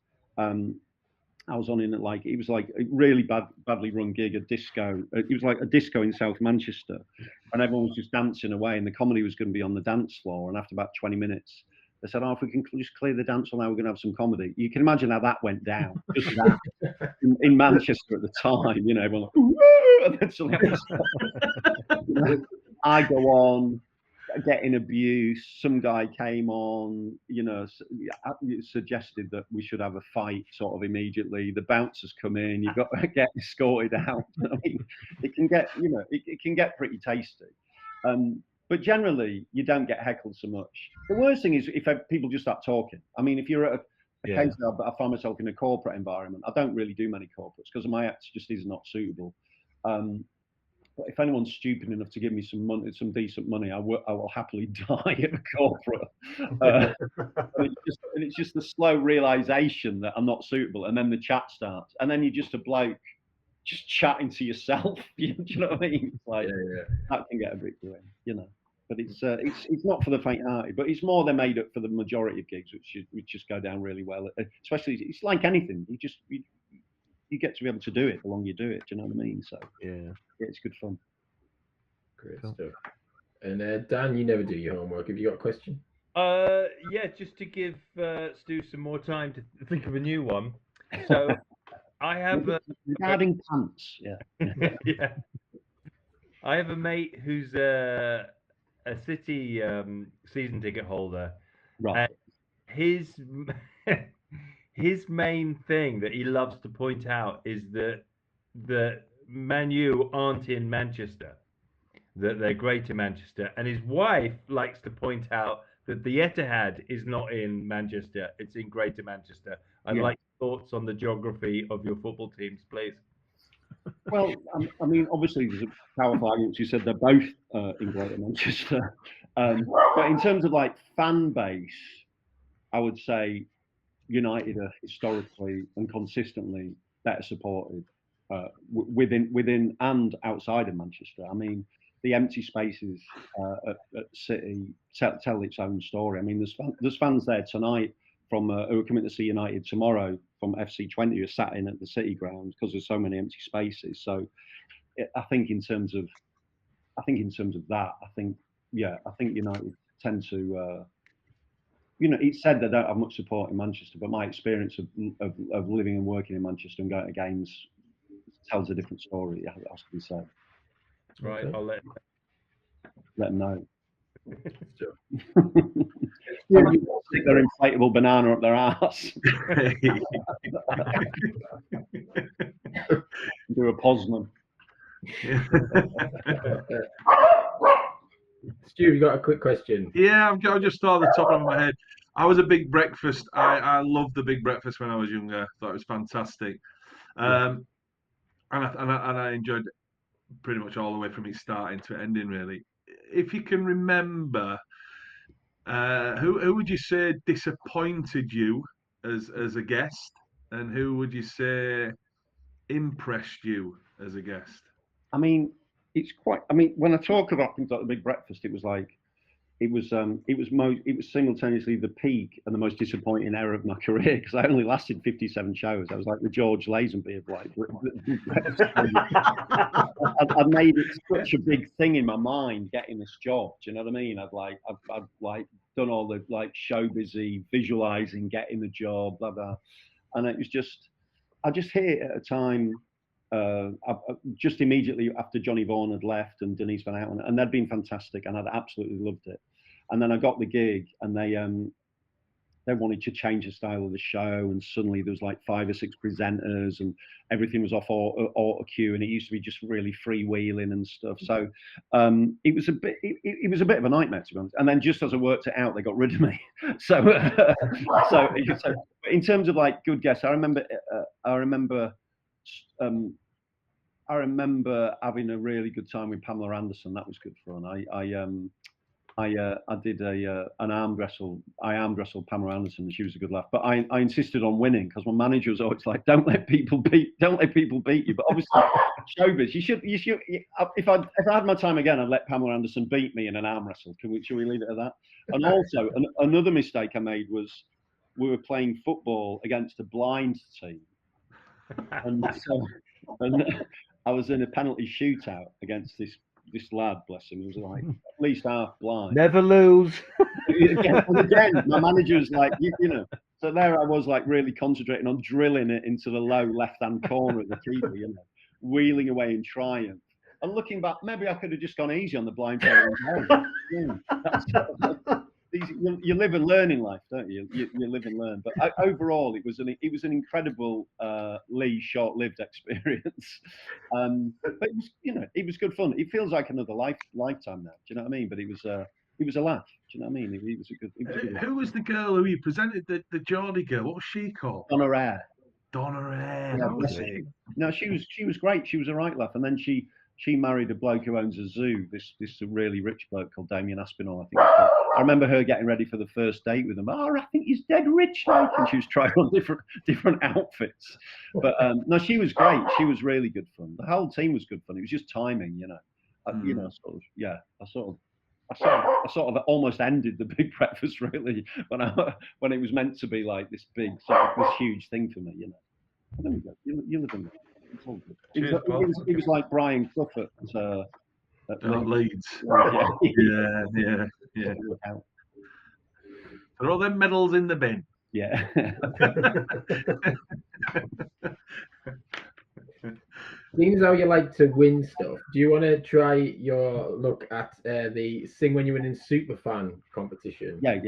I was on it was like a really badly run gig, a disco. It was like a disco in South Manchester, and everyone was just dancing away, and the comedy was going to be on the dance floor. And after about 20 minutes, they said, "Oh, if we can just clear the dance floor now, we're going to have some comedy." You can imagine how that went down, just that in Manchester at the time. You know, everyone like, "Ooh," and then suddenly I go on. Getting abuse. Some guy came on, you know, suggested that we should have a fight sort of immediately. The bouncers come in, you've got to get escorted out. I mean, it can get, you know, it can get pretty tasty. But generally, you don't get heckled so much. The worst thing is if people just start talking. I mean, if you're at a case now, but I find myself in a corporate environment, I don't really do many corporates because my act just is not suitable. But if anyone's stupid enough to give me some money, some decent money, I will happily die at a corporate. And it's just the slow realization that I'm not suitable, and then the chat starts, and then you're just a bloke just chatting to yourself. Do you know what I mean? It's like that can get a bit grim, you know. But it's not for the faint-hearted, but it's more than made up for the majority of gigs, which just go down really well. Especially, it's like anything. You get to be able to do it the longer you do it. Do you know what I mean? So yeah, it's good fun. Great stuff. And Dan, you never do your homework. Have you got a question? Yeah, just to give Stu some more time to think of a new one. So I have regarding pants. Yeah. Yeah. I have a mate who's a City season ticket holder. Right. And his main thing that he loves to point out is that Man U aren't in Manchester, that they're Greater Manchester, and his wife likes to point out that the Etihad is not in Manchester; it's in Greater Manchester. I'd like thoughts on the geography of your football teams, please. Well, I mean, obviously there's a powerful argument. You said they're both in Greater Manchester, but in terms of like fan base, I would say United are historically and consistently better supported within and outside of Manchester. I mean, the empty spaces at City tell its own story. I mean, there's fans there tonight from who are coming to see United tomorrow from FC20 who are sat in at the City Ground because there's so many empty spaces. So I think in terms of that, I think United tend to. It's said they don't have much support in Manchester, but my experience of living and working in Manchester and going to games tells a different story. It has to be said. That's right. Okay. I'll let them know. Stick their inflatable banana up their ass. Do a Posman. Stu, you got a quick question? Yeah, I've just thought the top of my head. I was a big breakfast. I loved the big breakfast when I was younger. Thought it was fantastic, and I enjoyed it pretty much all the way from its starting to ending. Really, if you can remember, who would you say disappointed you as a guest, and who would you say impressed you as a guest? I mean, it's quite. I mean, when I talk about things like the big breakfast, it was like. It was simultaneously the peak and the most disappointing era of my career because I only lasted 57 shows. I was like the George Lazenby of like. I made it such a big thing in my mind getting this job. Do you know what I mean? I've done all the like show busy visualizing getting the job, blah blah, and it was just I just hit it at a time. Just immediately after Johnny Vaughan had left and Denise Van Outen, and they'd been fantastic, and I'd absolutely loved it. And then I got the gig, and they wanted to change the style of the show, and suddenly there was like 5 or 6 presenters, and everything was off auto cue, and it used to be just really freewheeling and stuff. So it was a bit of a nightmare, to be honest. And then just as I worked it out, they got rid of me. So in terms of like good guests, I remember having a really good time with Pamela Anderson. That was good fun. I did an arm wrestle. I arm wrestled Pamela Anderson, and she was a good laugh. But I insisted on winning because my manager was always like, "Don't let people beat you." But obviously, showbiz. You should. If I had my time again, I'd let Pamela Anderson beat me in an arm wrestle. Should we leave it at that? And also, another mistake I made was we were playing football against a blind team, and I was in a penalty shootout against this lad, bless him. He was like at least half blind. Never lose. And again, my manager was like, you know. So there I was, like really concentrating on drilling it into the low left-hand corner of the keeper, you know, wheeling away in triumph. And looking back, maybe I could have just gone easy on the blind player. You live and learn in life, don't you? You live and learn. But overall, it was an incredible, short-lived experience. But it was, it was good fun. It feels like another lifetime now. Do you know what I mean? But it was a laugh. Do you know what I mean? It was a good. Who was the girl who you presented the Geordie girl? What was she called? Donna Rare. Donna Rare. Yeah, no, she was great. She was a right laugh, and then she married a bloke who owns a zoo. This really rich bloke called Damien Aspinall, I think. I remember her getting ready for the first date with him. Oh, I think he's dead rich, like, and she was trying on different outfits. But no, she was great. She was really good fun. The whole team was good fun. It was just timing, I sort of almost ended the big breakfast really when it was meant to be like this big this huge thing for me, There we go. You live in there. It's all good. It was like Brian Clough at Leeds. Yeah. Throw them medals in the bin. Yeah. Seeing as how you like to win stuff, do you want to try your look at the Sing When You Win in Superfan competition? Yeah.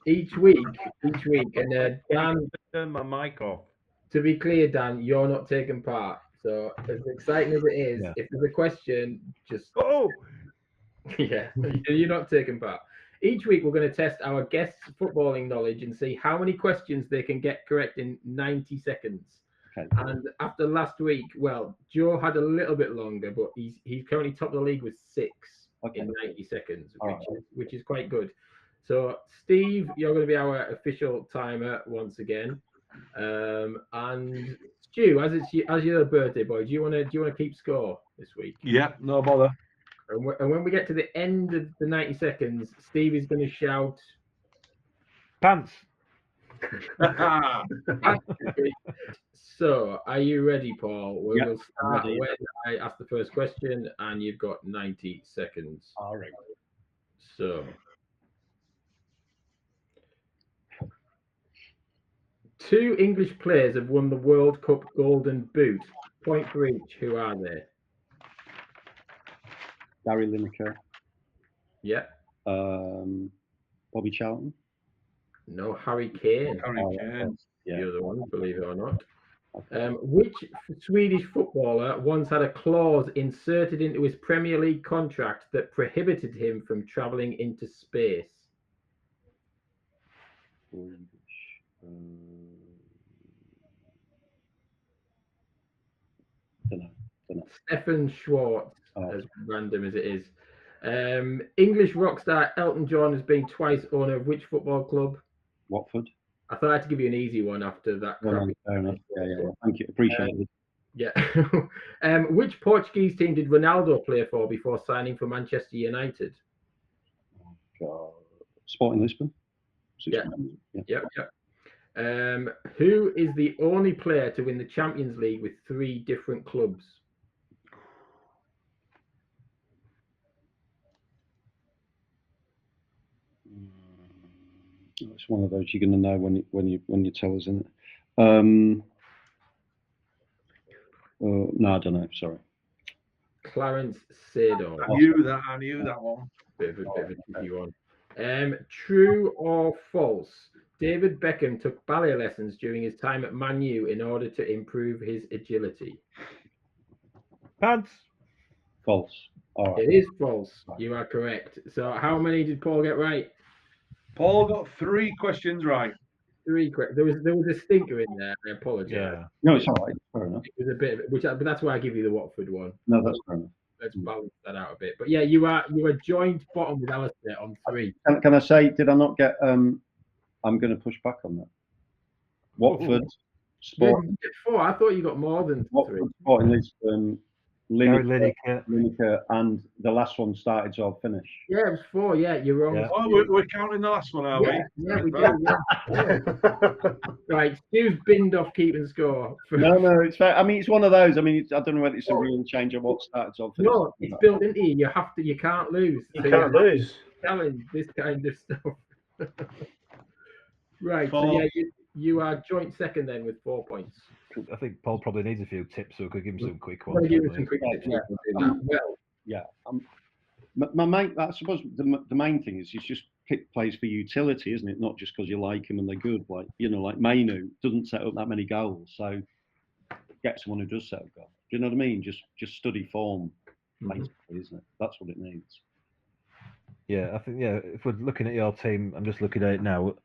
Each week, and Dan, turn my mic off. To be clear, Dan, you're not taking part. So as exciting as it is, if there's a question, just you're not taking part. Each week, we're going to test our guests' footballing knowledge and see how many questions they can get correct in 90 seconds. Okay. And after last week, well, Joe had a little bit longer, but he's currently top of the league with 6 in 90 seconds, which is quite good. So, Steve, you're going to be our official timer once again. And Stu, as your birthday boy, do you want to keep score this week? Yeah, no bother. And when we get to the end of the 90 seconds, Steve is going to shout pants. So, are you ready, Paul? We Yep, will start ready. when I ask the first question, and you've got 90 seconds. All right. So, two English players have won the World Cup Golden Boot. Point for each. Who are they? Gary Lineker, Yeah. Bobby Charlton. No, Harry Kane. Harry Kane. Yeah. The other one, believe it or not. Which Swedish footballer once had a clause inserted into his Premier League contract that prohibited him from travelling into space? Don't know. Stefan Schwartz, as random as it is. English rock star Elton John has been twice owner of which football club? Watford. I thought I had to give you an easy one after that. No, fair enough. Yeah. Thank you. Appreciate it. Yeah. Which Portuguese team did Ronaldo play for before signing for Manchester United? Sporting Lisbon. Yeah. Who is the only player to win the Champions League with 3 different clubs? It's one of those you're going to know when you tell us, isn't it? No, I don't know. Sorry. Clarence Seedorf. I knew that one. Bit of a tricky one. True or false? David Beckham took ballet lessons during his time at Man U in order to improve his agility. Pants. False. All right. It is false. You are correct. So how many did Paul get right? Paul got 3 questions right. 3 correct. There was a stinker in there. I apologise. Yeah. No, it's all right. Fair enough. It was a bit of but that's why I give you the Watford one. No, that's fair enough. Let's balance that out a bit. But yeah, you are joint bottom with Alistair on 3. Can I say? Did I not get? I'm going to push back on that. Watford. Yeah, you get 4. I thought you got more than 3. Watford, Sporting Lisbon, Lineker. Lineker, and the last one started to finish. Yeah, it was 4. Yeah, you're wrong. Yeah. Oh, we're counting the last one, are we? Yeah, we do. Yeah. Right, Stu's binned off keeping score. No, it's fair. I mean, it's one of those. I mean, I don't know whether it's a real change of what started to finish. No, it's built into you. You can't lose. You can't lose. Challenge this kind of stuff. Right, Paul. so yeah, you are joint second then with 4 points. I think Paul probably needs a few tips, so we could give him some quick I'm ones. going to give you some quick tips. Well, Yeah. My main, I suppose the main thing is just pick plays for utility, isn't it? Not just because you like them and they're good. Like like Mainu doesn't set up that many goals, so get someone who does set up goals. Do you know what I mean? Just study form, basically, isn't it? That's what it needs. Yeah, I think if we're looking at your team, I'm just looking at it now.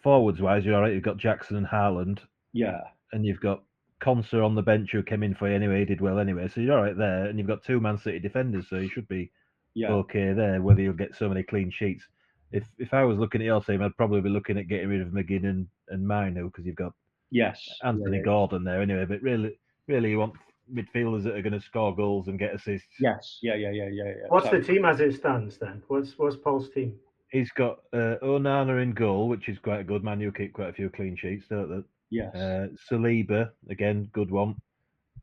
Forwards wise, you're all right. You've got Jackson and Haaland. Yeah. And you've got Conser on the bench who came in for you anyway. He did well anyway, so you're all right there. And you've got 2 Man City defenders, so you should be okay there. Whether you'll get so many clean sheets. If I was looking at your team, I'd probably be looking at getting rid of McGinn and Mainu because you've got Anthony Gordon there anyway. But really, you want midfielders that are going to score goals and get assists. Yes. Yeah. What's the team as it stands then? What's Paul's team? He's got Onana in goal, which is quite good. Man U keep quite a few clean sheets, don't they? Yes. Saliba, again, good one.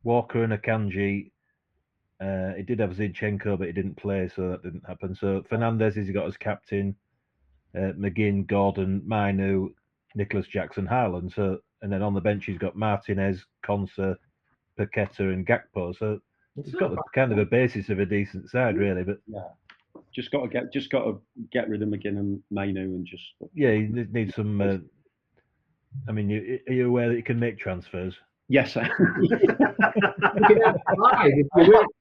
Walker and Akanji. He did have Zinchenko, but he didn't play, so that didn't happen. So Fernandez has got as captain. McGinn, Gordon, Mainu, Nicholas Jackson, Haaland. So, and then on the bench he's got Martinez, Conser, Paqueta, and Gakpo. So he's got the kind of a basis of a decent side, really. But just got to get rid of McGinn and Mainu and just you need some. I mean, are you aware that you can make transfers? Yes. You can have 5.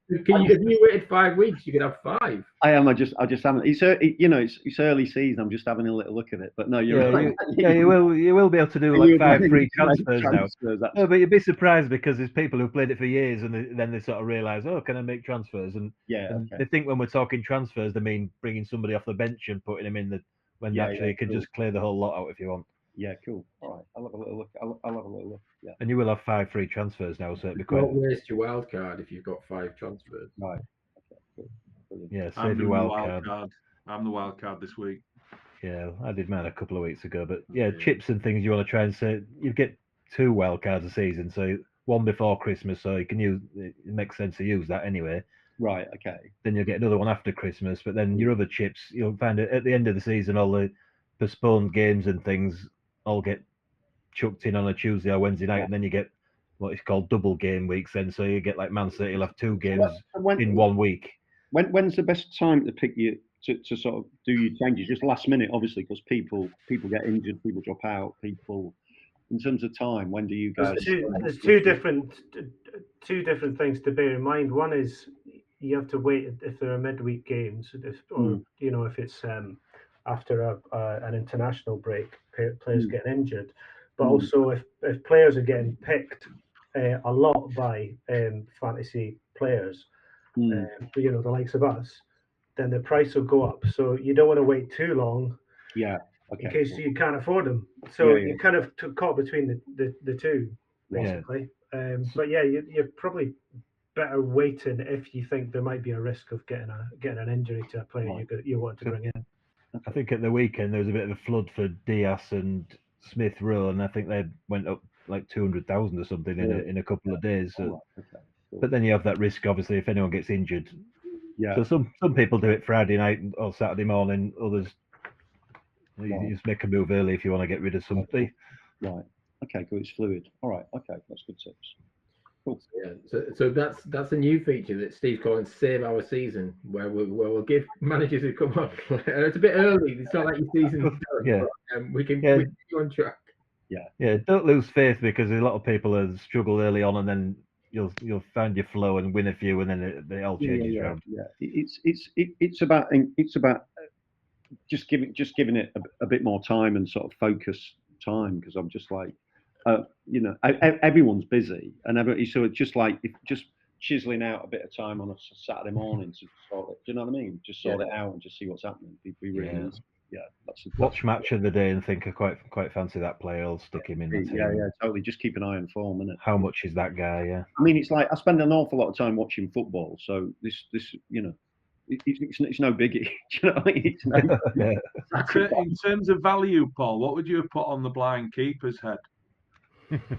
If you waited 5 weeks, you could have 5. I am. I just haven't. It's early season. I'm just having a little look at it. But no, you're right. You will be able to do like 5 free transfers now. No, but you'd be surprised because there's people who've played it for years and then they sort of realise, oh, can I make transfers? And they think when we're talking transfers, they mean bringing somebody off the bench and putting them in when actually you can just clear the whole lot out if you want. Yeah, cool. All right, I'll have a little look. I'll have a little look. Yeah. And you will have 5 free transfers now, so it'll be quite. Don't waste your wild card if you've got 5 transfers. Right. Okay. Cool. Brilliant. Yeah, save your wild card. I'm the wild card this week. Yeah, I did mine a couple of weeks ago. But yeah, chips and things you want to try and say you get 2 wild cards a season, so one before Christmas, so you can use. It makes sense to use that anyway. Right. Okay. Then you'll get another one after Christmas, but then your other chips, you'll find it at the end of the season, all the postponed games and things all get chucked in on a Tuesday or Wednesday night, and then you get what is called double game weeks. Then, so you get like Man City, you'll have 2 games in 1 week. When's the best time to pick you to sort of do your changes? Just last minute, obviously, because people get injured, people drop out, people. In terms of time, when do you guys? There's two different things to bear in mind. One is you have to wait if there are midweek games, or if it's after an international break, players getting injured. But also if players are getting picked a lot by fantasy players, the likes of us, then the price will go up. So you don't want to wait too long. Yeah. Okay. In case you can't afford them. So you kind of caught between the two, basically. But yeah, you're probably better waiting if you think there might be a risk of getting an injury to a player you want to bring in. I think at the weekend there was a bit of a flood for Diaz and Smith Rowe, and I think they went up like 200,000 or something in a couple of days. So, but then you have that risk, obviously, if anyone gets injured. Yeah. So some people do it Friday night or Saturday morning. Others you just make a move early if you want to get rid of somebody. Right. Okay. Good. It's fluid. All right. Okay. That's good tips. Cool. Yeah. So that's a new feature that Steve's calling "Save Our Season," where we'll give managers who come on. It's a bit early. It's not like your season's done. Yeah. But, we can get you on track. Yeah. Yeah. Don't lose faith, because a lot of people have struggled early on, and then you'll find your flow and win a few, and then it all changes around. Yeah. It's about just giving it a bit more time and sort of focus time, because I'm just like, everyone's busy and so it's just like just chiseling out a bit of time on a Saturday morning to sort it. Do you know what I mean? Just sort it out and just see what's happening. Be really easy. Yeah. Watch match of the day and think I quite fancy that player. I'll stick him in the team. Yeah, totally. Just keep an eye on form, innit? How much is that guy? Yeah. I mean, it's like I spend an awful lot of time watching football, so this it's no biggie. Do you know what I mean? It's no, In terms of value, Paul, what would you have put on the blind keeper's head?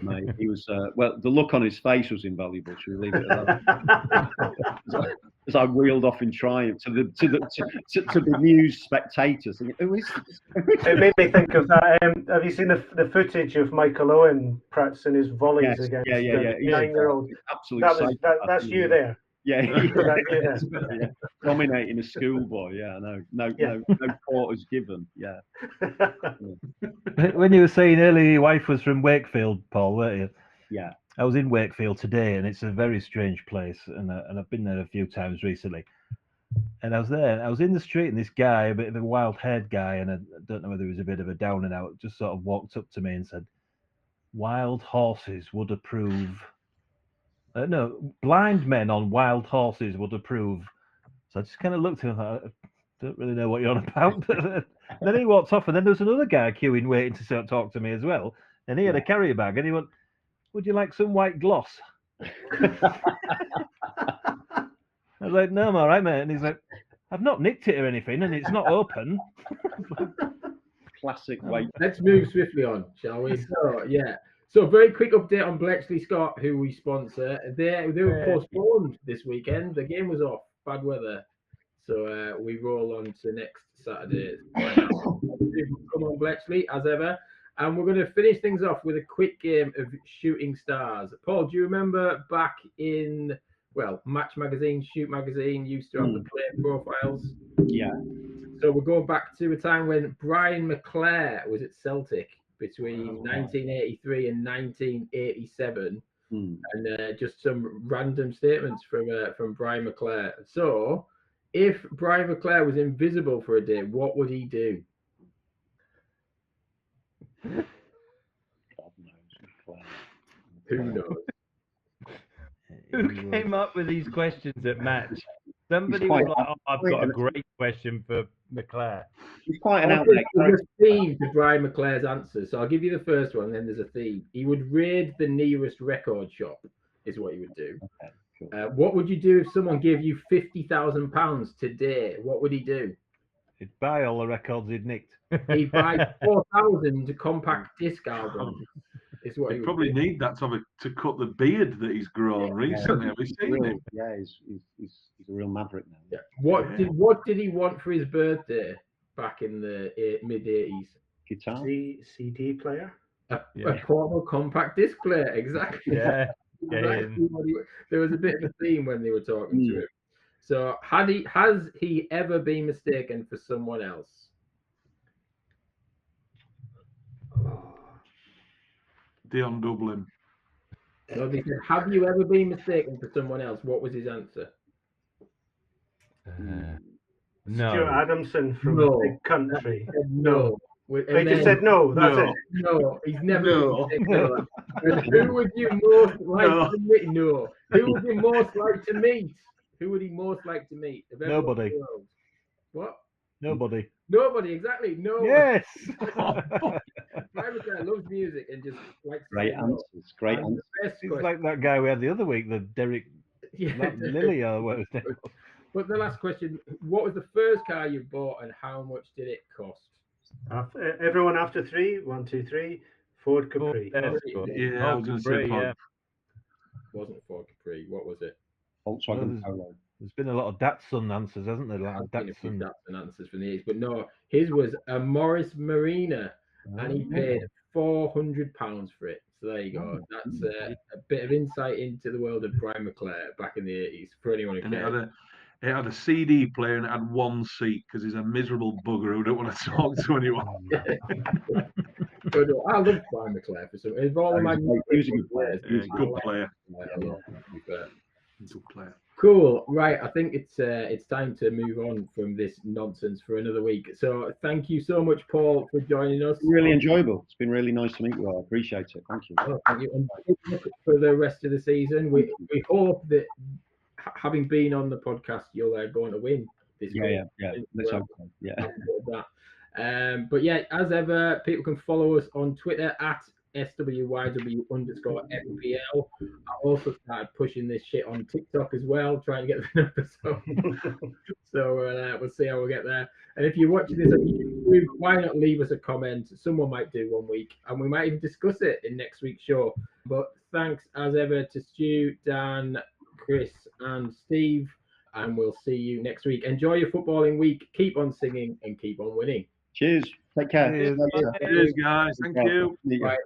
Mate, he was the look on his face was invaluable. Should we leave it at that? As I wheeled off in triumph to the bemused spectators, thinking, who is this? It made me think of that. Have you seen the footage of Michael Owen practicing his volleys against the 9-year-old? Absolutely. That's you there. Yeah, dominating a schoolboy. Yeah, no quarters given. Yeah. When you were saying earlier your wife was from Wakefield, Paul, weren't you? Yeah. I was in Wakefield today, and it's a very strange place, and I've been there a few times recently. And I was there, and I was in the street, and this guy, a bit of a wild-haired guy, and I don't know whether he was a bit of a down and out, just sort of walked up to me and said, "Wild horses would approve." No, blind men on wild horses would approve. So I just kind of looked at him and thought, I don't really know what you're on about. And then he walked off, and then there was another guy queuing, waiting to talk to me as well. And he had a carrier bag, and he went, "Would you like some white gloss?" I was like, "No, I'm all right, mate." And he's like, "I've not nicked it or anything, and it's not open." Classic weight. Let's move swiftly on, shall we? So a very quick update on Bletchley Scott, who we sponsor. They were postponed this weekend. The game was off, bad weather. So we roll on to next Saturday. Come on, Bletchley, as ever. And we're going to finish things off with a quick game of Shooting Stars. Paul, do you remember back in, Match Magazine, Shoot Magazine used to have the player profiles? Yeah. So we're going back to a time when Brian McClare was at Celtic between 1983 and 1987, and just some random statements from Brian McClare. So, if Brian McClare was invisible for a day, what would he do? God knows. Who knows? Who came up with these questions at match? Somebody was like, I've got a great question for McClare. He's quite an outlet. There's a theme to Brian McClare's answers. So I'll give you the first one, and then there's a theme. He would raid the nearest record shop, is what he would do. Okay, cool. What would you do if someone gave you £50,000 today? What would he do? He'd buy all the records he'd nicked. He'd buy 4,000 compact disc albums. Is what He'd he would probably do. need that to cut the beard that he's grown recently. Have you seen him? Yeah, he's a real maverick now. Yeah. What did he want for his birthday back in the mid 80s? Guitar. CD player. A portable compact disc player, exactly. Yeah. Exactly what there was a bit of a theme when they were talking to him. So has he ever been mistaken for someone else? Dion Dublin. So they said, have you ever been mistaken for someone else? What was his answer? No. Stuart Adamson from No. Big Country. No. They just said no. That's it. No, he's never No. been mistaken. And who would you most like to meet? No. Who would you most like to meet? Who would he most like to meet? Of everyone in Nobody. the world? What? Nobody. Nobody, exactly. No. Yes. Private guy loves music and just likes to Great say no. answers. Great And answers. the best He's question- like that guy we had the other week, the Derek Lilly or what was it? But the last question: what was the first car you bought, and how much did it cost? Everyone after 3. 1, 2, 3. Ford Capri. That's good. Yeah, I was going to say Ford. Wasn't Ford Capri. What was it? Volkswagen Polo. There's been a lot of Datsun answers, hasn't there? Like I've seen a few Datsun. Datsun answers from the age, but no, his was a Morris Marina, and he paid £400 for it. So there you go. That's a bit of insight into the world of Brian McClare back in the 80s for anyone who And cares. it had a CD player and it had one seat because he's a miserable bugger who don't want to talk to anyone. But no, I love Brian McClare for some. Of all of my He was a good player. Yeah, good player. Good player. Cool. Right. I think it's time to move on from this nonsense for another week. So thank you so much, Paul, for joining us. Really enjoyable. It's been really nice to meet you all. I appreciate it. Thank you. Oh, thank you. And good luck for the rest of the season. We hope that having been on the podcast, you'll go on to win this Yeah. week. Let's hope so. Yeah. But yeah, as ever, people can follow us on Twitter at SWYW_FPL. I also started pushing this shit on TikTok as well, trying to get the numbers up. So we'll see how we get there. And if you're watching this on YouTube, why not leave us a comment? Someone might do one week, and we might even discuss it in next week's show. But thanks as ever to Stu, Dan, Chris, and Steve, and we'll see you next week. Enjoy your footballing week. Keep on singing and keep on winning. Cheers. Take care. Cheers. Cheers, guys. Thank you. Bye.